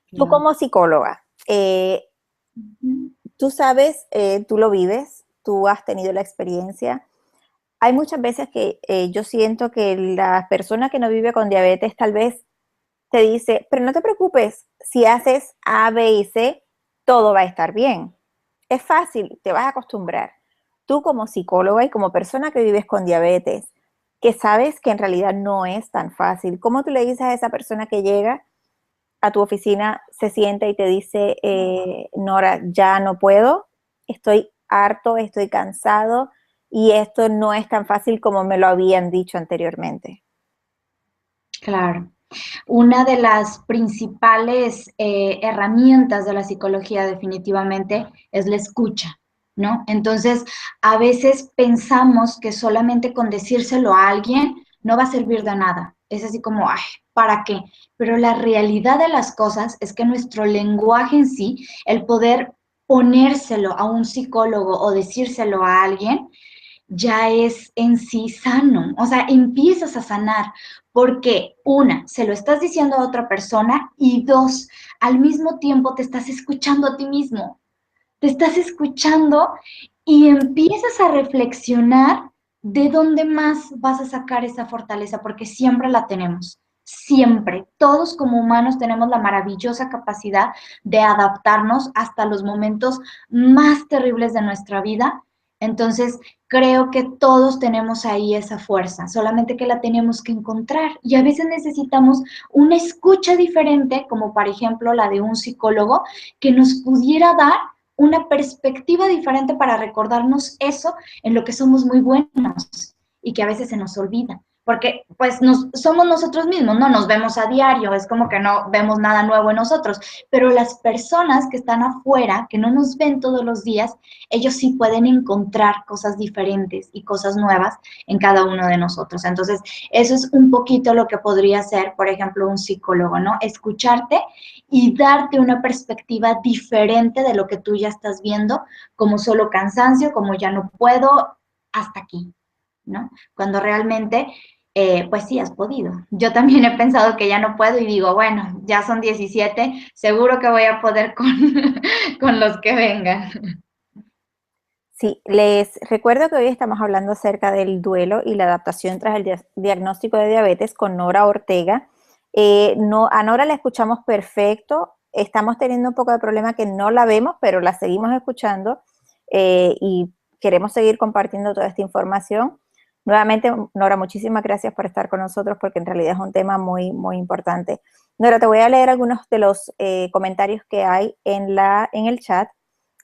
Tú Claro. como psicóloga, Ujú. tú sabes, tú lo vives, tú has tenido la experiencia. Hay muchas veces que yo siento que la persona que no vive con diabetes tal vez te dice, pero no te preocupes, si haces A, B y C, todo va a estar bien. Es fácil, te vas a acostumbrar. Tú como psicóloga y como persona que vives con diabetes, que sabes que en realidad no es tan fácil, ¿cómo tú le dices a esa persona que llega a tu oficina, se sienta y te dice, Nora, ya no puedo, estoy harto, estoy cansado y esto no es tan fácil como me lo habían dicho anteriormente? Claro. Una de las principales herramientas de la psicología definitivamente es la escucha, ¿no? Entonces, a veces pensamos que solamente con decírselo a alguien no va a servir de nada. Es así como, ay, ¿para qué? Pero la realidad de las cosas es que nuestro lenguaje en sí, el poder ponérselo a un psicólogo o decírselo a alguien, ya es en sí sano, o sea, empiezas a sanar, porque una, se lo estás diciendo a otra persona y dos, al mismo tiempo te estás escuchando a ti mismo, te estás escuchando y empiezas a reflexionar de dónde más vas a sacar esa fortaleza, porque siempre la tenemos. Siempre, todos como humanos tenemos la maravillosa capacidad de adaptarnos hasta los momentos más terribles de nuestra vida. Entonces, creo que todos tenemos ahí esa fuerza, solamente que la tenemos que encontrar. Y a veces necesitamos una escucha diferente, como por ejemplo la de un psicólogo, que nos pudiera dar una perspectiva diferente para recordarnos eso en lo que somos muy buenos y que a veces se nos olvida. Porque pues somos nosotros mismos, no nos vemos a diario, es como que no vemos nada nuevo en nosotros, pero las personas que están afuera, que no nos ven todos los días, ellos sí pueden encontrar cosas diferentes y cosas nuevas en cada uno de nosotros. Entonces, eso es un poquito lo que podría ser, por ejemplo, un psicólogo, ¿no? Escucharte y darte una perspectiva diferente de lo que tú ya estás viendo, como solo cansancio, como ya no puedo, hasta aquí, ¿no? Cuando realmente, pues sí, has podido. Yo también he pensado que ya no puedo y digo, bueno, ya son 17, seguro que voy a poder con, con los que vengan. Sí, les recuerdo que hoy estamos hablando acerca del duelo y la adaptación tras el diagnóstico de diabetes con Nora Ortega. No, a Nora la escuchamos perfecto, estamos teniendo un poco de problema que no la vemos, pero la seguimos escuchando y queremos seguir compartiendo toda esta información. Nuevamente, Nora, muchísimas gracias por estar con nosotros porque en realidad es un tema muy, muy importante. Nora, te voy a leer algunos de los comentarios que hay en el chat.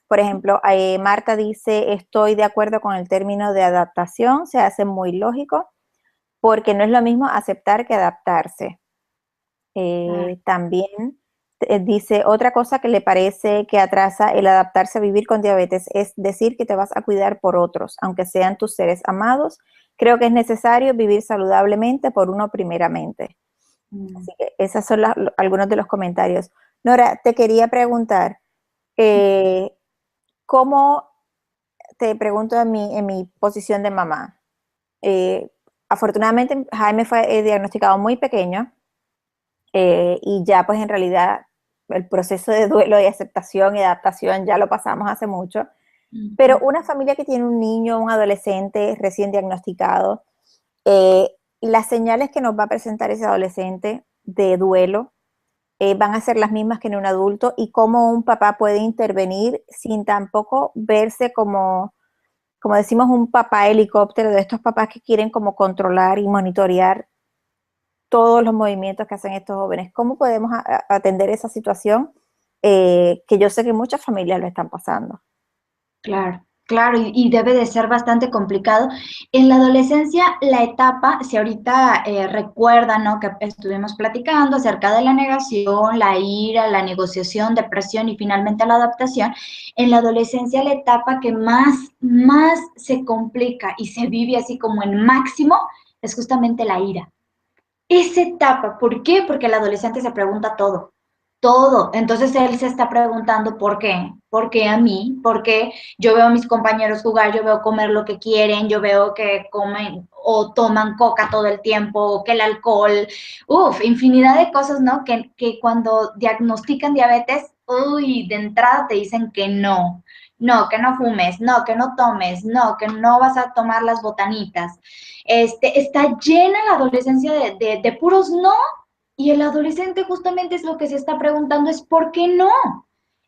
Por ejemplo, Marta dice, estoy de acuerdo con el término de adaptación, se hace muy lógico, porque no es lo mismo aceptar que adaptarse. También dice, otra cosa que le parece que atrasa el adaptarse a vivir con diabetes es decir que te vas a cuidar por otros, aunque sean tus seres amados. Creo que es necesario vivir saludablemente por uno primeramente. Así que esos son algunos de los comentarios. Nora, te quería preguntar, eh, ¿cómo te pregunto en mi posición de mamá? Eh, Afortunadamente, Jaime fue diagnosticado muy pequeño y ya pues en realidad el proceso de duelo y aceptación y adaptación ya lo pasamos hace mucho. Pero una familia que tiene un niño, un adolescente recién diagnosticado, eh, las señales que nos va a presentar ese adolescente de duelo van a ser las mismas que en un adulto y cómo un papá puede intervenir sin tampoco verse como decimos, un papá helicóptero, de estos papás que quieren como controlar y monitorear todos los movimientos que hacen estos jóvenes. ¿Cómo podemos atender esa situación? Que yo sé que muchas familias lo están pasando. Claro, claro, y debe de ser bastante complicado. En la adolescencia, la etapa, si ahorita recuerdan, ¿no? Que estuvimos platicando acerca de la negación, la ira, la negociación, depresión y finalmente la adaptación, en la adolescencia la etapa que más se complica y se vive así como en máximo es justamente la ira. Esa etapa, ¿por qué? Porque el adolescente se pregunta todo. todo. Entonces él se está preguntando por qué. ¿Por qué a mí? ¿Por qué yo veo a mis compañeros jugar, yo veo comer lo que quieren, yo veo que comen o toman coca todo el tiempo, o que el alcohol, infinidad de cosas, ¿no? Que cuando diagnostican diabetes, uy, de entrada te dicen que no fumes, no, que no tomes, no, que no vas a tomar las botanitas. Está llena la adolescencia de puros no, y el adolescente justamente es lo que se está preguntando, es ¿por qué no?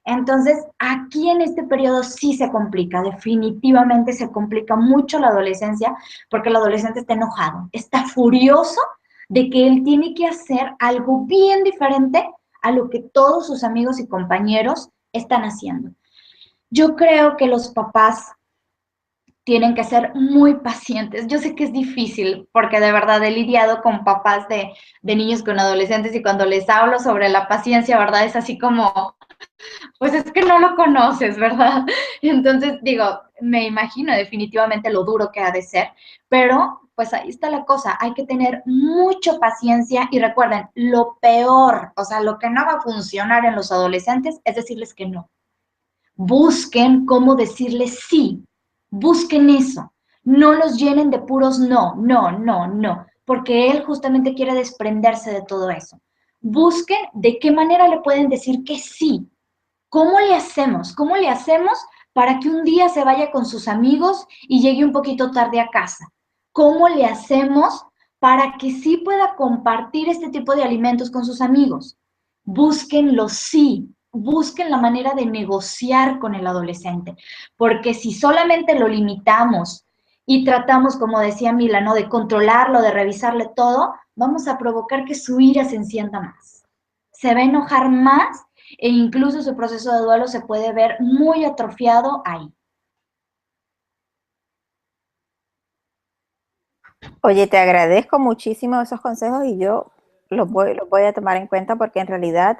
Entonces, aquí en este periodo sí se complica, definitivamente se complica mucho la adolescencia, porque el adolescente está enojado, está furioso de que él tiene que hacer algo bien diferente a lo que todos sus amigos y compañeros están haciendo. Yo creo que los papás tienen que ser muy pacientes. Yo sé que es difícil porque de verdad he lidiado con papás de niños con adolescentes y cuando les hablo sobre la paciencia, ¿verdad? Es así como, pues es que no lo conoces, ¿verdad? Entonces digo, me imagino definitivamente lo duro que ha de ser, pero pues ahí está la cosa, hay que tener mucha paciencia y recuerden, lo peor, o sea, lo que no va a funcionar en los adolescentes es decirles que no. Busquen cómo decirles sí, busquen eso, no los llenen de puros no, no, no, no, porque él justamente quiere desprenderse de todo eso. Busquen de qué manera le pueden decir que sí. ¿Cómo le hacemos? ¿Cómo le hacemos para que un día se vaya con sus amigos y llegue un poquito tarde a casa? ¿Cómo le hacemos para que sí pueda compartir este tipo de alimentos con sus amigos? Busquen los sí, busquen la manera de negociar con el adolescente, porque si solamente lo limitamos y tratamos, como decía Mila, ¿no? De controlarlo, de revisarle todo, vamos a provocar que su ira se encienda más. Se va a enojar más e incluso su proceso de duelo se puede ver muy atrofiado ahí. Oye, te agradezco muchísimo esos consejos y yo los voy a tomar en cuenta porque en realidad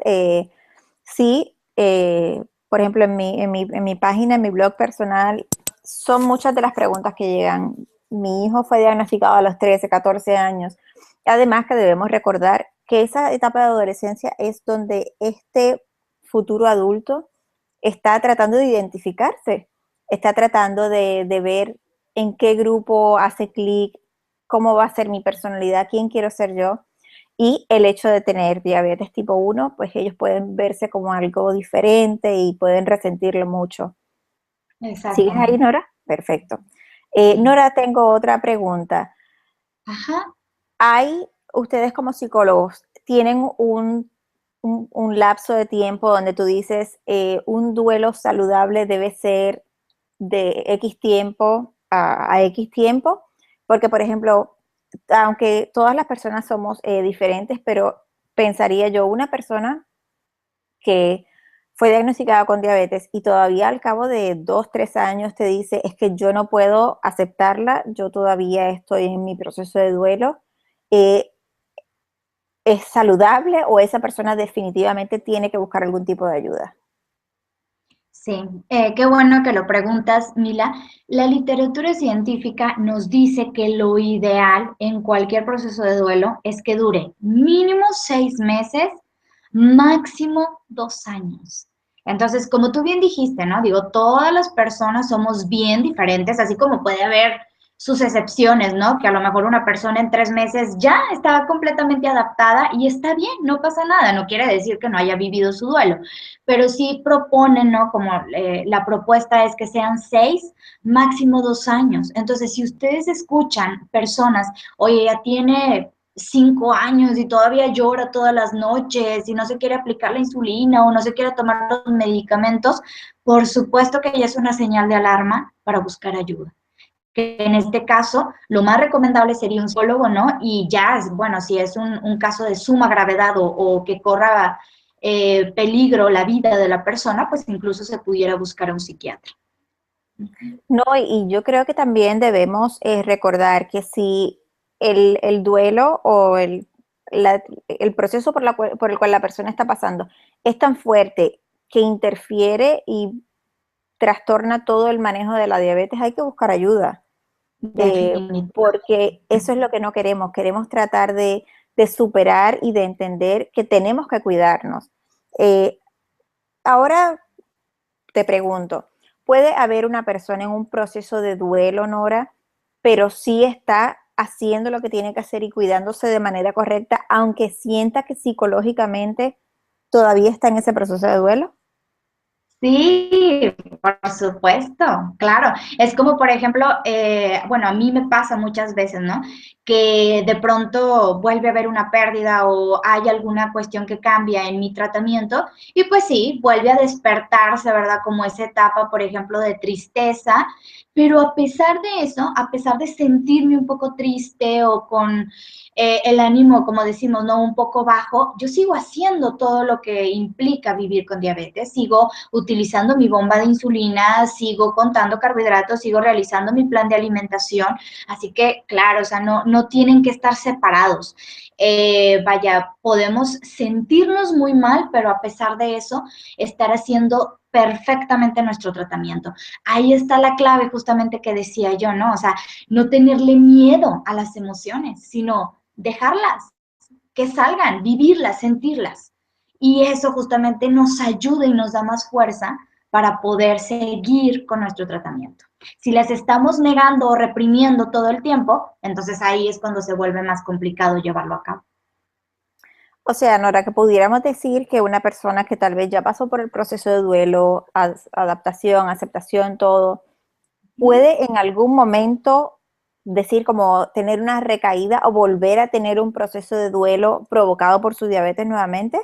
sí, por ejemplo, en mi página, en mi blog personal, son muchas de las preguntas que llegan. Mi hijo fue diagnosticado a los 13, 14 años. Además que debemos recordar que esa etapa de adolescencia es donde este futuro adulto está tratando de identificarse, está tratando de ver en qué grupo hace clic, cómo va a ser mi personalidad, quién quiero ser yo. Y el hecho de tener diabetes tipo 1, pues ellos pueden verse como algo diferente y pueden resentirlo mucho. ¿Sigues ahí, Exactamente. Nora? Perfecto. Sí. Nora, tengo otra pregunta. Ajá. ¿Hay, ustedes como psicólogos, tienen un lapso de tiempo donde tú dices, un duelo saludable debe ser de X tiempo a X tiempo? Porque, por ejemplo, aunque todas las personas somos diferentes, pero pensaría yo, una persona que fue diagnosticada con diabetes y todavía al cabo de 2, 3 años te dice, es que yo no puedo aceptarla, yo todavía estoy en mi proceso de duelo, eh, ¿es saludable o esa persona definitivamente tiene que buscar algún tipo de ayuda? Sí, qué bueno que lo preguntas, Mila. La literatura científica nos dice que lo ideal en cualquier proceso de duelo es que dure mínimo 6 meses, máximo 2 años. Entonces, como tú bien dijiste, ¿no? Digo, todas las personas somos bien diferentes, así como puede haber sus excepciones, ¿no? Que a lo mejor una persona en 3 meses ya está completamente adaptada y está bien, no pasa nada, no quiere decir que no haya vivido su duelo, pero sí proponen, ¿no? Como la propuesta es que sean 6, máximo 2 años. Entonces, si ustedes escuchan personas, oye, ya tiene 5 años y todavía llora todas las noches y no se quiere aplicar la insulina o no se quiere tomar los medicamentos, por supuesto que ya es una señal de alarma para buscar ayuda. Que en este caso, lo más recomendable sería un psicólogo, ¿no? Y ya, bueno, si es un caso de suma gravedad o que corra peligro la vida de la persona, pues incluso se pudiera buscar a un psiquiatra. No, y yo creo que también debemos recordar que si el duelo o el proceso por el cual la persona está pasando es tan fuerte que interfiere y trastorna todo el manejo de la diabetes, hay que buscar ayuda, Definitivamente. porque eso es lo que no queremos. Queremos tratar de superar y de entender que tenemos que cuidarnos. Eh, Ahora te pregunto, ¿puede haber una persona en un proceso de duelo, Nora, pero sí está haciendo lo que tiene que hacer y cuidándose de manera correcta, aunque sienta que psicológicamente todavía está en ese proceso de duelo? Sí, por supuesto, claro. Es como, por ejemplo, bueno, a mí me pasa muchas veces, ¿no? Que de pronto vuelve a haber una pérdida o hay alguna cuestión que cambia en mi tratamiento y pues sí, vuelve a despertarse, ¿verdad? Como esa etapa, por ejemplo, de tristeza, pero a pesar de eso, a pesar de sentirme un poco triste o con el ánimo, como decimos, ¿no? Un poco bajo, yo sigo haciendo todo lo que implica vivir con diabetes, sigo utilizando mi bomba de insulina, sigo contando carbohidratos, sigo realizando mi plan de alimentación, así que claro, o sea, no tienen que estar separados. Vaya, podemos sentirnos muy mal, pero a pesar de eso, estar haciendo perfectamente nuestro tratamiento. Ahí está la clave justamente que decía yo, ¿no? O sea, no tenerle miedo a las emociones, sino dejarlas, que salgan, vivirlas, sentirlas. Y eso justamente nos ayuda y nos da más fuerza para poder seguir con nuestro tratamiento. Si las estamos negando o reprimiendo todo el tiempo, entonces ahí es cuando se vuelve más complicado llevarlo a cabo. O sea, Nora, que pudiéramos decir que una persona que tal vez ya pasó por el proceso de duelo, adaptación, aceptación, todo, puede en algún momento decir como tener una recaída o volver a tener un proceso de duelo provocado por su diabetes nuevamente.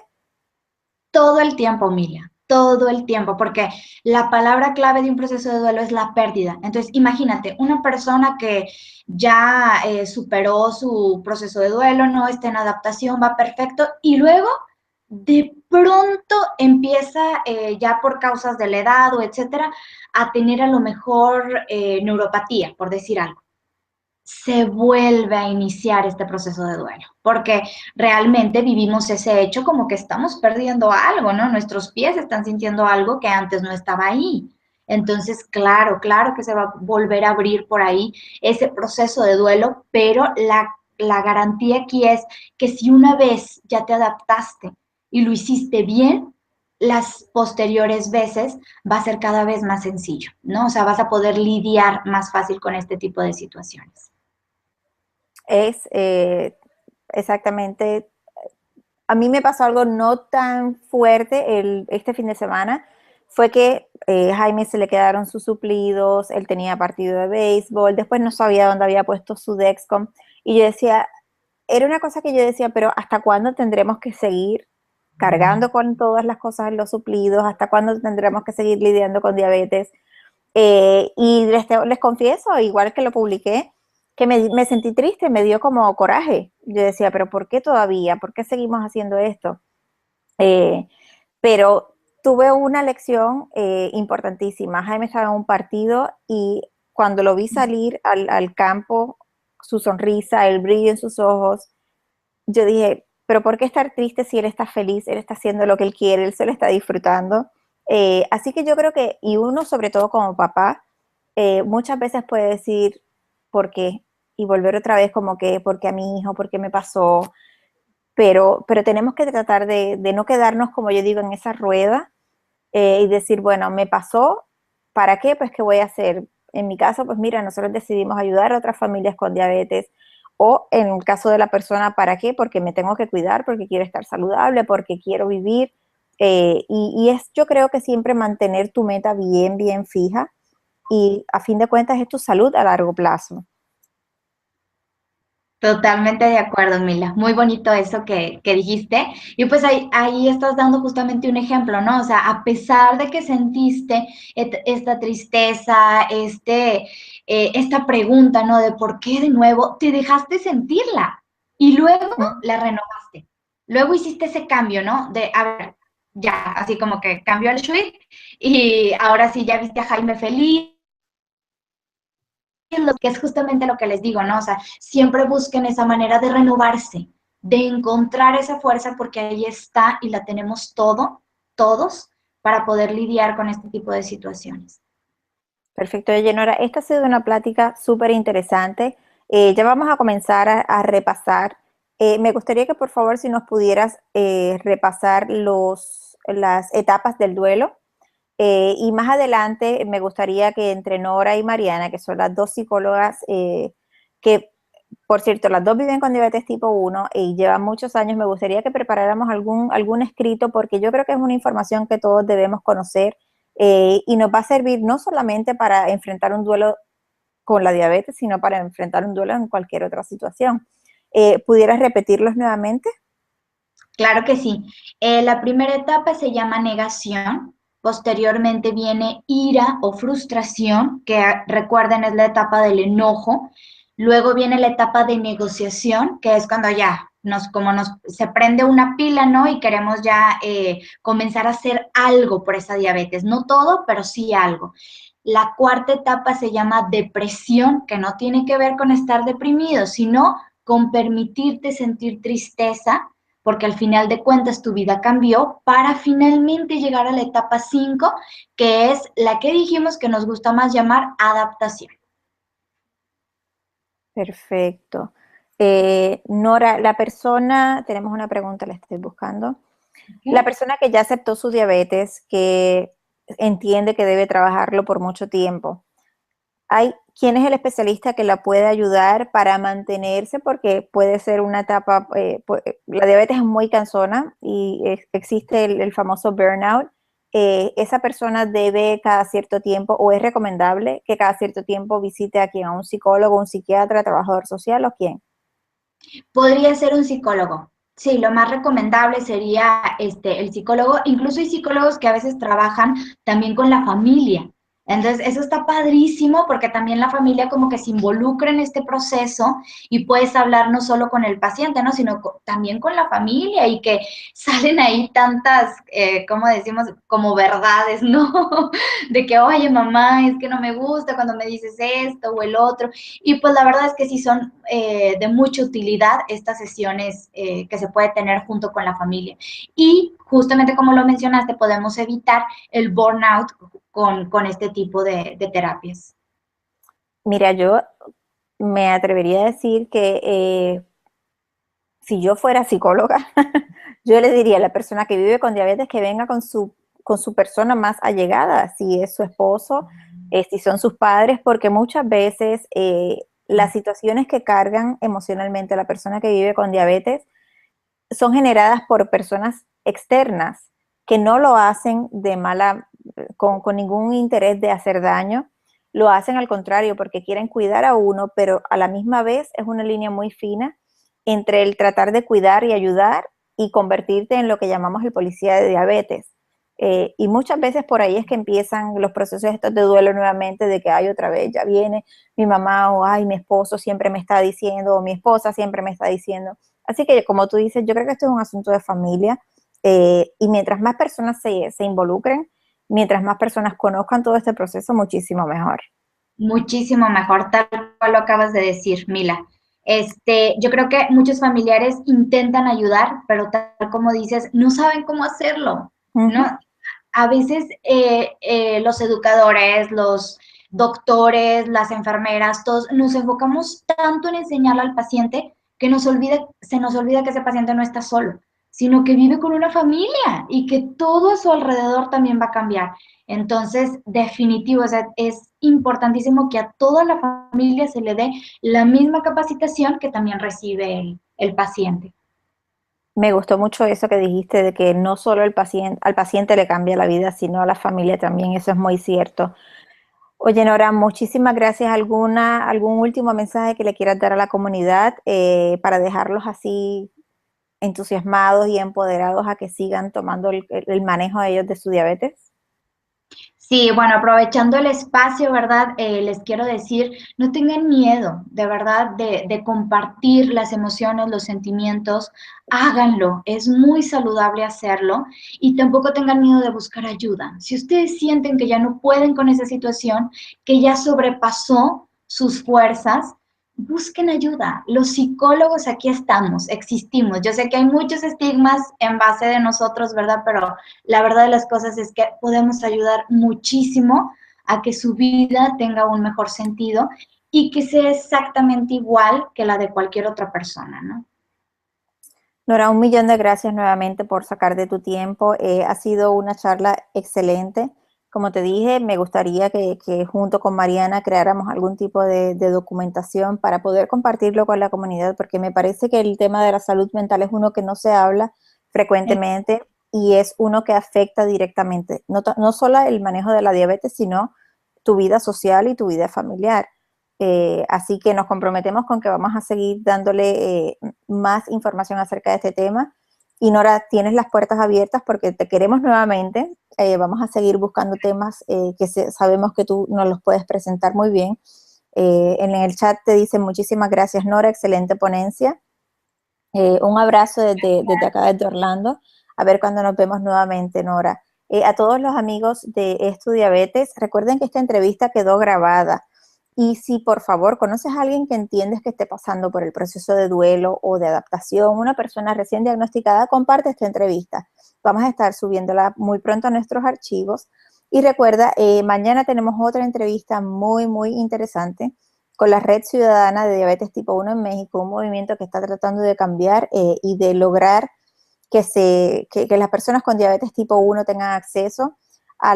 Todo el tiempo, Milia, todo el tiempo, porque la palabra clave de un proceso de duelo es la pérdida. Entonces, imagínate, una persona que ya superó su proceso de duelo, no está en adaptación, va perfecto, y luego de pronto empieza, ya por causas de la edad o etcétera, a tener a lo mejor neuropatía, por decir algo, se vuelve a iniciar este proceso de duelo, porque realmente vivimos ese hecho como que estamos perdiendo algo, ¿no? Nuestros pies están sintiendo algo que antes no estaba ahí. Entonces, claro que se va a volver a abrir por ahí ese proceso de duelo, pero la garantía aquí es que si una vez ya te adaptaste y lo hiciste bien, las posteriores veces va a ser cada vez más sencillo, ¿no? O sea, vas a poder lidiar más fácil con este tipo de situaciones. Es exactamente, a mí me pasó algo no tan fuerte este fin de semana, fue que Jaime se le quedaron sus suplidos, él tenía partido de béisbol, después no sabía dónde había puesto su Dexcom, y yo decía, era una cosa que yo decía, pero ¿hasta cuándo tendremos que seguir cargando con todas las cosas en los suplidos? ¿Hasta cuándo tendremos que seguir lidiando con diabetes? Y les confieso, igual que lo publiqué, que me sentí triste, me dio como coraje. Yo decía, pero ¿por qué todavía? ¿Por qué seguimos haciendo esto? Eh, pero tuve una lección importantísima. Jaime estaba en un partido y cuando lo vi salir al campo, su sonrisa, el brillo en sus ojos, yo dije, pero ¿por qué estar triste si él está feliz, él está haciendo lo que él quiere, él se lo está disfrutando? Así que yo creo que, y uno sobre todo como papá, muchas veces puede decir, ¿por qué? Y volver otra vez como que, ¿por qué a mi hijo? ¿Por qué me pasó? Pero tenemos que tratar de no quedarnos, como yo digo, en esa rueda y decir, bueno, me pasó, ¿para qué? Pues, ¿qué voy a hacer? En mi caso, pues mira, nosotros decidimos ayudar a otras familias con diabetes, o en el caso de la persona, ¿para qué? Porque me tengo que cuidar, porque quiero estar saludable, porque quiero vivir. Y es, yo creo que siempre mantener tu meta bien, bien fija, y a fin de cuentas es tu salud a largo plazo. Totalmente de acuerdo, Mila. Muy bonito eso que dijiste. Y pues ahí estás dando justamente un ejemplo, ¿no? O sea, a pesar de que sentiste esta tristeza, esta pregunta, ¿no? De por qué de nuevo, te dejaste sentirla y luego Mm. la renovaste. Luego hiciste ese cambio, ¿no? De, a ver, ya, así como que cambió el switch y ahora sí ya viste a Jaime feliz, lo que es justamente lo que les digo, ¿no? O sea, siempre busquen esa manera de renovarse, de encontrar esa fuerza porque ahí está y la tenemos todos, para poder lidiar con este tipo de situaciones. Perfecto, Eleonora. Esta ha sido una plática súper interesante. Ya vamos a comenzar a repasar. Me gustaría que por favor si nos pudieras repasar las etapas del duelo. Y más adelante me gustaría que entre Nora y Mariana, que son las dos psicólogas, que por cierto, las dos viven con diabetes tipo 1 y llevan muchos años, me gustaría que preparáramos algún escrito porque yo creo que es una información que todos debemos conocer y nos va a servir no solamente para enfrentar un duelo con la diabetes, sino para enfrentar un duelo en cualquier otra situación. ¿Pudieras repetirlos nuevamente? Claro que sí. La primera etapa se llama negación. Posteriormente viene ira o frustración, que recuerden es la etapa del enojo. Luego viene la etapa de negociación, que es cuando ya se prende una pila, ¿no? Y queremos ya comenzar a hacer algo por esa diabetes. No todo, pero sí algo. La cuarta etapa se llama depresión, que no tiene que ver con estar deprimido, sino con permitirte sentir tristeza porque al final de cuentas tu vida cambió para finalmente llegar a la etapa 5, que es la que dijimos que nos gusta más llamar adaptación. Perfecto. Nora, tenemos una pregunta, la estoy buscando. La ¿Okay? persona que ya aceptó su diabetes, que entiende que debe trabajarlo por mucho tiempo, ¿quién es el especialista que la puede ayudar para mantenerse? Porque puede ser una etapa, la diabetes es muy cansona y existe el famoso burnout. Esa persona debe cada cierto tiempo, o es recomendable que cada cierto tiempo visite a quien, a un psicólogo, un psiquiatra, trabajador social o quién. Podría ser un psicólogo. Sí, lo más recomendable sería el psicólogo. Incluso hay psicólogos que a veces trabajan también con la familia. Entonces, eso está padrísimo porque también la familia como que se involucra en este proceso y puedes hablar no solo con el paciente, ¿no? Sino también con la familia y que salen ahí tantas, ¿cómo decimos? Como verdades, ¿no? De que, oye, mamá, es que no me gusta cuando me dices esto o el otro. Y pues la verdad es que sí son de mucha utilidad estas sesiones que se puede tener junto con la familia. Y justamente como lo mencionaste, podemos evitar el burnout con este tipo de terapias. Mira, yo me atrevería a decir que si yo fuera psicóloga, yo le diría a la persona que vive con diabetes que venga con su persona más allegada, si es su esposo, si son sus padres, porque muchas veces las situaciones que cargan emocionalmente a la persona que vive con diabetes son generadas por personas externas que no lo hacen con ningún interés de hacer daño, lo hacen al contrario porque quieren cuidar a uno, pero a la misma vez es una línea muy fina entre el tratar de cuidar y ayudar y convertirte en lo que llamamos el policía de diabetes. Y muchas veces por ahí es que empiezan los procesos estos de duelo nuevamente, de que, ay, otra vez ya viene mi mamá, o ay, mi esposo siempre me está diciendo, o mi esposa siempre me está diciendo. Así que, como tú dices, yo creo que esto es un asunto de familia y mientras más personas se involucren, mientras más personas conozcan todo este proceso, muchísimo mejor. Muchísimo mejor, tal cual lo acabas de decir, Mila. Yo creo que muchos familiares intentan ayudar, pero tal como dices, no saben cómo hacerlo, Uh -huh. ¿no? A veces los educadores, los doctores, las enfermeras, todos nos enfocamos tanto en enseñarle al paciente que se nos olvida que ese paciente no está solo, sino que vive con una familia y que todo a su alrededor también va a cambiar. Entonces, definitivo, o sea, es importantísimo que a toda la familia se le dé la misma capacitación que también recibe el paciente. Me gustó mucho eso que dijiste de que no solo al paciente le cambia la vida, sino a la familia también. Eso es muy cierto. Oye, Nora, muchísimas gracias. ¿Algún último mensaje que le quieras dar a la comunidad para dejarlos así entusiasmados y empoderados a que sigan tomando el manejo de ellos de su diabetes? Sí, bueno, aprovechando el espacio, ¿verdad? Les quiero decir, no tengan miedo, de verdad, de compartir las emociones, los sentimientos, háganlo, es muy saludable hacerlo y tampoco tengan miedo de buscar ayuda. Si ustedes sienten que ya no pueden con esa situación, que ya sobrepasó sus fuerzas, busquen ayuda. Los psicólogos aquí estamos, existimos. Yo sé que hay muchos estigmas en base de nosotros, ¿verdad? Pero la verdad de las cosas es que podemos ayudar muchísimo a que su vida tenga un mejor sentido y que sea exactamente igual que la de cualquier otra persona, ¿no? Nora, un millón de gracias nuevamente por sacar de tu tiempo. Ha sido una charla excelente. Como te dije, me gustaría que junto con Mariana creáramos algún tipo de documentación para poder compartirlo con la comunidad, porque me parece que el tema de la salud mental es uno que no se habla frecuentemente y es uno que afecta directamente, no solo el manejo de la diabetes, sino tu vida social y tu vida familiar. Así que nos comprometemos con que vamos a seguir dándole más información acerca de este tema. Y Nora, tienes las puertas abiertas porque te queremos nuevamente. Vamos a seguir buscando temas sabemos que tú nos los puedes presentar muy bien. En el chat te dicen muchísimas gracias, Nora, excelente ponencia. Un abrazo desde acá, desde Orlando. A ver cuando nos vemos nuevamente, Nora. A todos los amigos de Estu Diabetes, recuerden que esta entrevista quedó grabada. Y si por favor conoces a alguien que entiendes que esté pasando por el proceso de duelo o de adaptación, una persona recién diagnosticada, comparte esta entrevista. Vamos a estar subiéndola muy pronto a nuestros archivos. Y recuerda, mañana tenemos otra entrevista muy, muy interesante con la Red Ciudadana de Diabetes Tipo 1 en México, un movimiento que está tratando de cambiar y de lograr que las personas con diabetes tipo 1 tengan acceso a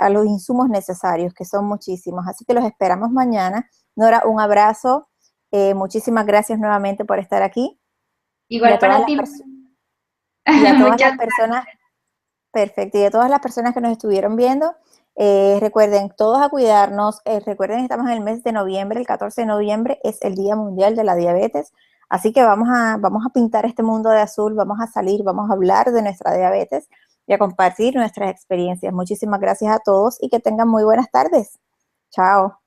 los insumos necesarios, que son muchísimos. Así que los esperamos mañana. Nora, un abrazo. Muchísimas gracias nuevamente por estar aquí. Y Igual a todas para las, ti. y a todas las Muchas personas, perfecto, y a todas las personas que nos estuvieron viendo, recuerden todos a cuidarnos. Recuerden que estamos en el mes de noviembre, el 14 de noviembre es el Día Mundial de la Diabetes. Así que vamos a pintar este mundo de azul, vamos a salir, vamos a hablar de nuestra diabetes y a compartir nuestras experiencias. Muchísimas gracias a todos y que tengan muy buenas tardes. Chao.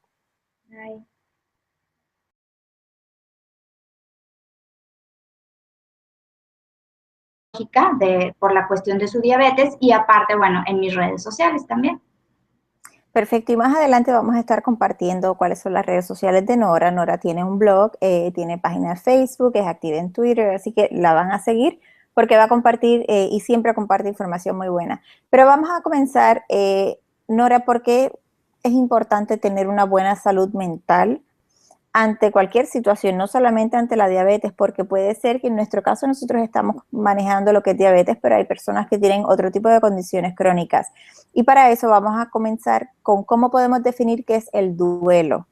gracias. Por la cuestión de su diabetes y aparte, bueno, en mis redes sociales también. Perfecto, y más adelante vamos a estar compartiendo cuáles son las redes sociales de Nora. Nora tiene un blog, tiene página de Facebook, es activa en Twitter, así que la van a seguir porque va a compartir y siempre comparte información muy buena. Pero vamos a comenzar, Nora, porque es importante tener una buena salud mental ante cualquier situación, no solamente ante la diabetes, porque puede ser que en nuestro caso nosotros estamos manejando lo que es diabetes, pero hay personas que tienen otro tipo de condiciones crónicas. Y para eso vamos a comenzar con cómo podemos definir qué es el duelo,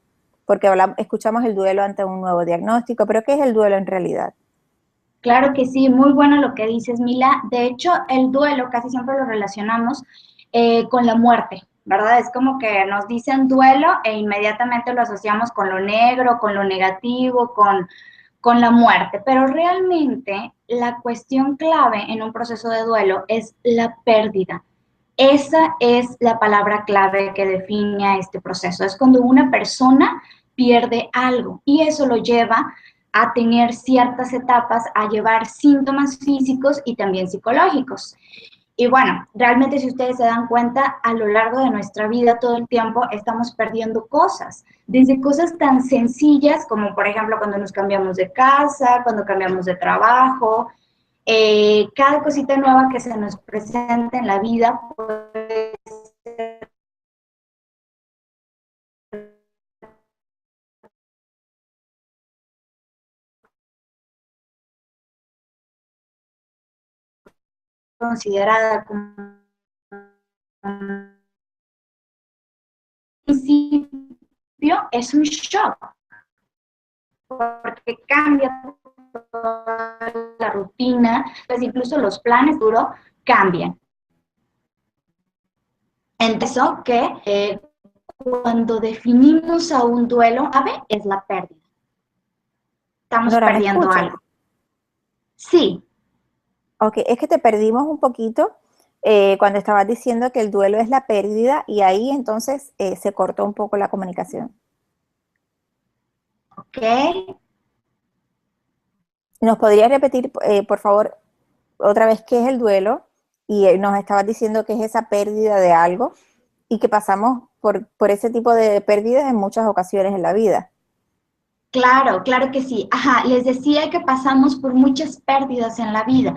porque escuchamos el duelo ante un nuevo diagnóstico, pero ¿qué es el duelo en realidad? Claro que sí, muy bueno lo que dices, Mila. De hecho, el duelo casi siempre lo relacionamos con la muerte, ¿verdad? Es como que nos dicen duelo e inmediatamente lo asociamos con lo negro, con lo negativo, con la muerte. Pero realmente la cuestión clave en un proceso de duelo es la pérdida. Esa es la palabra clave que define a este proceso. Es cuando una persona pierde algo y eso lo lleva a tener ciertas etapas, a llevar síntomas físicos y también psicológicos. Y bueno, realmente si ustedes se dan cuenta, a lo largo de nuestra vida todo el tiempo estamos perdiendo cosas, desde cosas tan sencillas como por ejemplo cuando nos cambiamos de casa, cuando cambiamos de trabajo, cada cosita nueva que se nos presenta en la vida puede ser considerada como un principio, es un shock, porque cambia toda la rutina, pues incluso los planes duros cambian. Entonces, que cuando definimos a un duelo, es la pérdida. Estamos Nora, ¿me perdiendo escuchas? algo. Sí. Ok, es que te perdimos un poquito cuando estabas diciendo que el duelo es la pérdida y ahí entonces se cortó un poco la comunicación. Ok. ¿Nos podrías repetir, por favor, otra vez qué es el duelo? Y nos estabas diciendo que es esa pérdida de algo y que pasamos por ese tipo de pérdidas en muchas ocasiones en la vida. Claro, claro que sí. Ajá, les decía que pasamos por muchas pérdidas en la vida.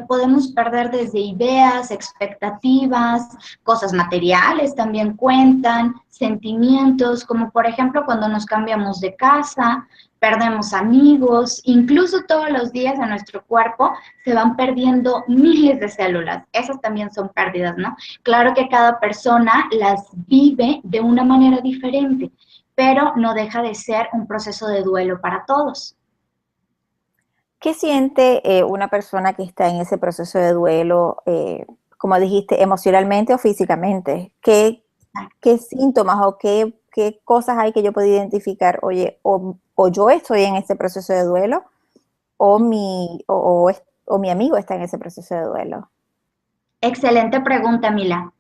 Podemos perder desde ideas, expectativas, cosas materiales también cuentan, sentimientos, como por ejemplo cuando nos cambiamos de casa, perdemos amigos, incluso todos los días en nuestro cuerpo se van perdiendo miles de células. Esas también son pérdidas, ¿no? Claro que cada persona las vive de una manera diferente, pero no deja de ser un proceso de duelo para todos. ¿Qué siente una persona que está en ese proceso de duelo, como dijiste, emocionalmente o físicamente? ¿Qué síntomas o qué cosas hay que yo puedo identificar? Oye, o yo estoy en ese proceso de duelo o mi amigo está en ese proceso de duelo. Excelente pregunta, Mila.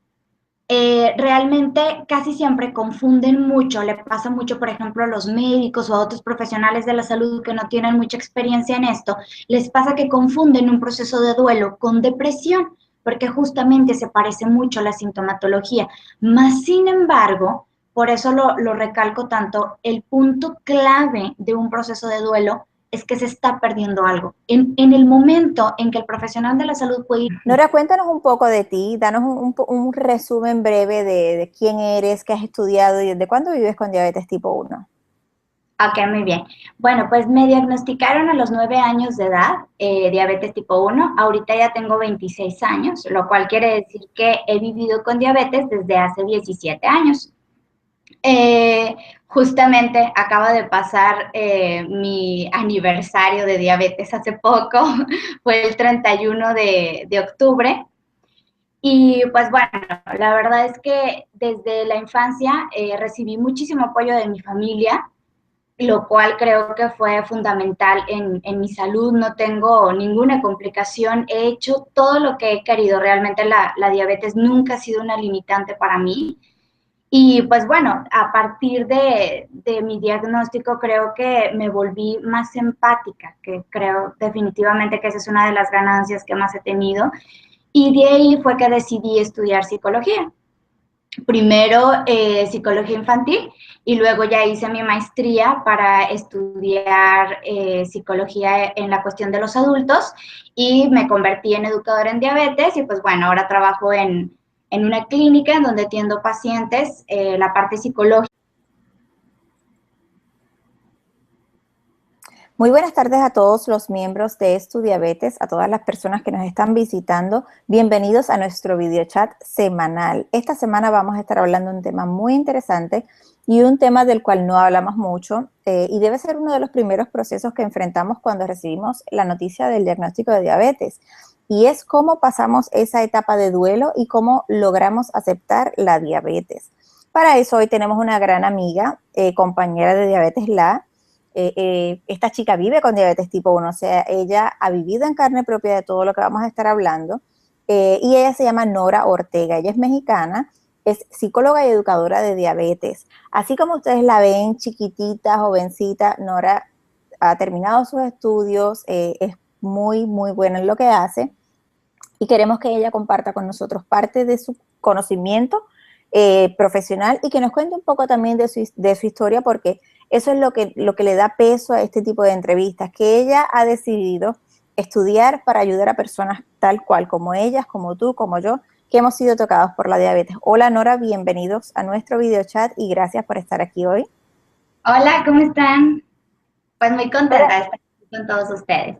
Realmente casi siempre confunden mucho, le pasa mucho, por ejemplo, a los médicos o a otros profesionales de la salud que no tienen mucha experiencia en esto, les pasa que confunden un proceso de duelo con depresión, porque justamente se parece mucho a la sintomatología. Más sin embargo, por eso lo recalco tanto, el punto clave de un proceso de duelo es que se está perdiendo algo. En el momento en que el profesional de la salud puede ir. Nora, cuéntanos un poco de ti, danos un resumen breve de quién eres, qué has estudiado y desde cuándo vives con diabetes tipo 1. Ok, muy bien. Bueno, pues me diagnosticaron a los 9 años de edad, diabetes tipo 1. Ahorita ya tengo 26 años, lo cual quiere decir que he vivido con diabetes desde hace 17 años. Justamente acaba de pasar mi aniversario de diabetes hace poco, fue el 31 de octubre. Y pues bueno, la verdad es que desde la infancia recibí muchísimo apoyo de mi familia, lo cual creo que fue fundamental en mi salud. No tengo ninguna complicación, he hecho todo lo que he querido. Realmente la diabetes nunca ha sido una limitante para mí. Y pues bueno, a partir de mi diagnóstico creo que me volví más empática, que creo definitivamente que esa es una de las ganancias que más he tenido. Y de ahí fue que decidí estudiar psicología. Primero psicología infantil y luego ya hice mi maestría para estudiar psicología en la cuestión de los adultos y me convertí en educadora en diabetes y pues bueno, ahora trabajo en una clínica en donde atiendo pacientes, la parte psicológica. Muy buenas tardes a todos los miembros de Estudiabetes, a todas las personas que nos están visitando. Bienvenidos a nuestro video chat semanal. Esta semana vamos a estar hablando de un tema muy interesante y un tema del cual no hablamos mucho y debe ser uno de los primeros procesos que enfrentamos cuando recibimos la noticia del diagnóstico de diabetes. Y es cómo pasamos esa etapa de duelo y cómo logramos aceptar la diabetes. Para eso hoy tenemos una gran amiga, compañera de Diabetes La. Esta chica vive con diabetes tipo 1, o sea, ella ha vivido en carne propia de todo lo que vamos a estar hablando, y ella se llama Nora Ortega, ella es mexicana, es psicóloga y educadora de diabetes. Así como ustedes la ven chiquitita, jovencita, Nora ha terminado sus estudios, es muy, muy buena en lo que hace, y queremos que ella comparta con nosotros parte de su conocimiento profesional y que nos cuente un poco también de su historia, porque eso es lo que le da peso a este tipo de entrevistas, que ella ha decidido estudiar para ayudar a personas tal cual como ellas, como tú, como yo, que hemos sido tocados por la diabetes. Hola Nora, bienvenidos a nuestro video chat y gracias por estar aquí hoy. Hola, ¿cómo están? Pues muy contenta Nora, de estar aquí con todos ustedes.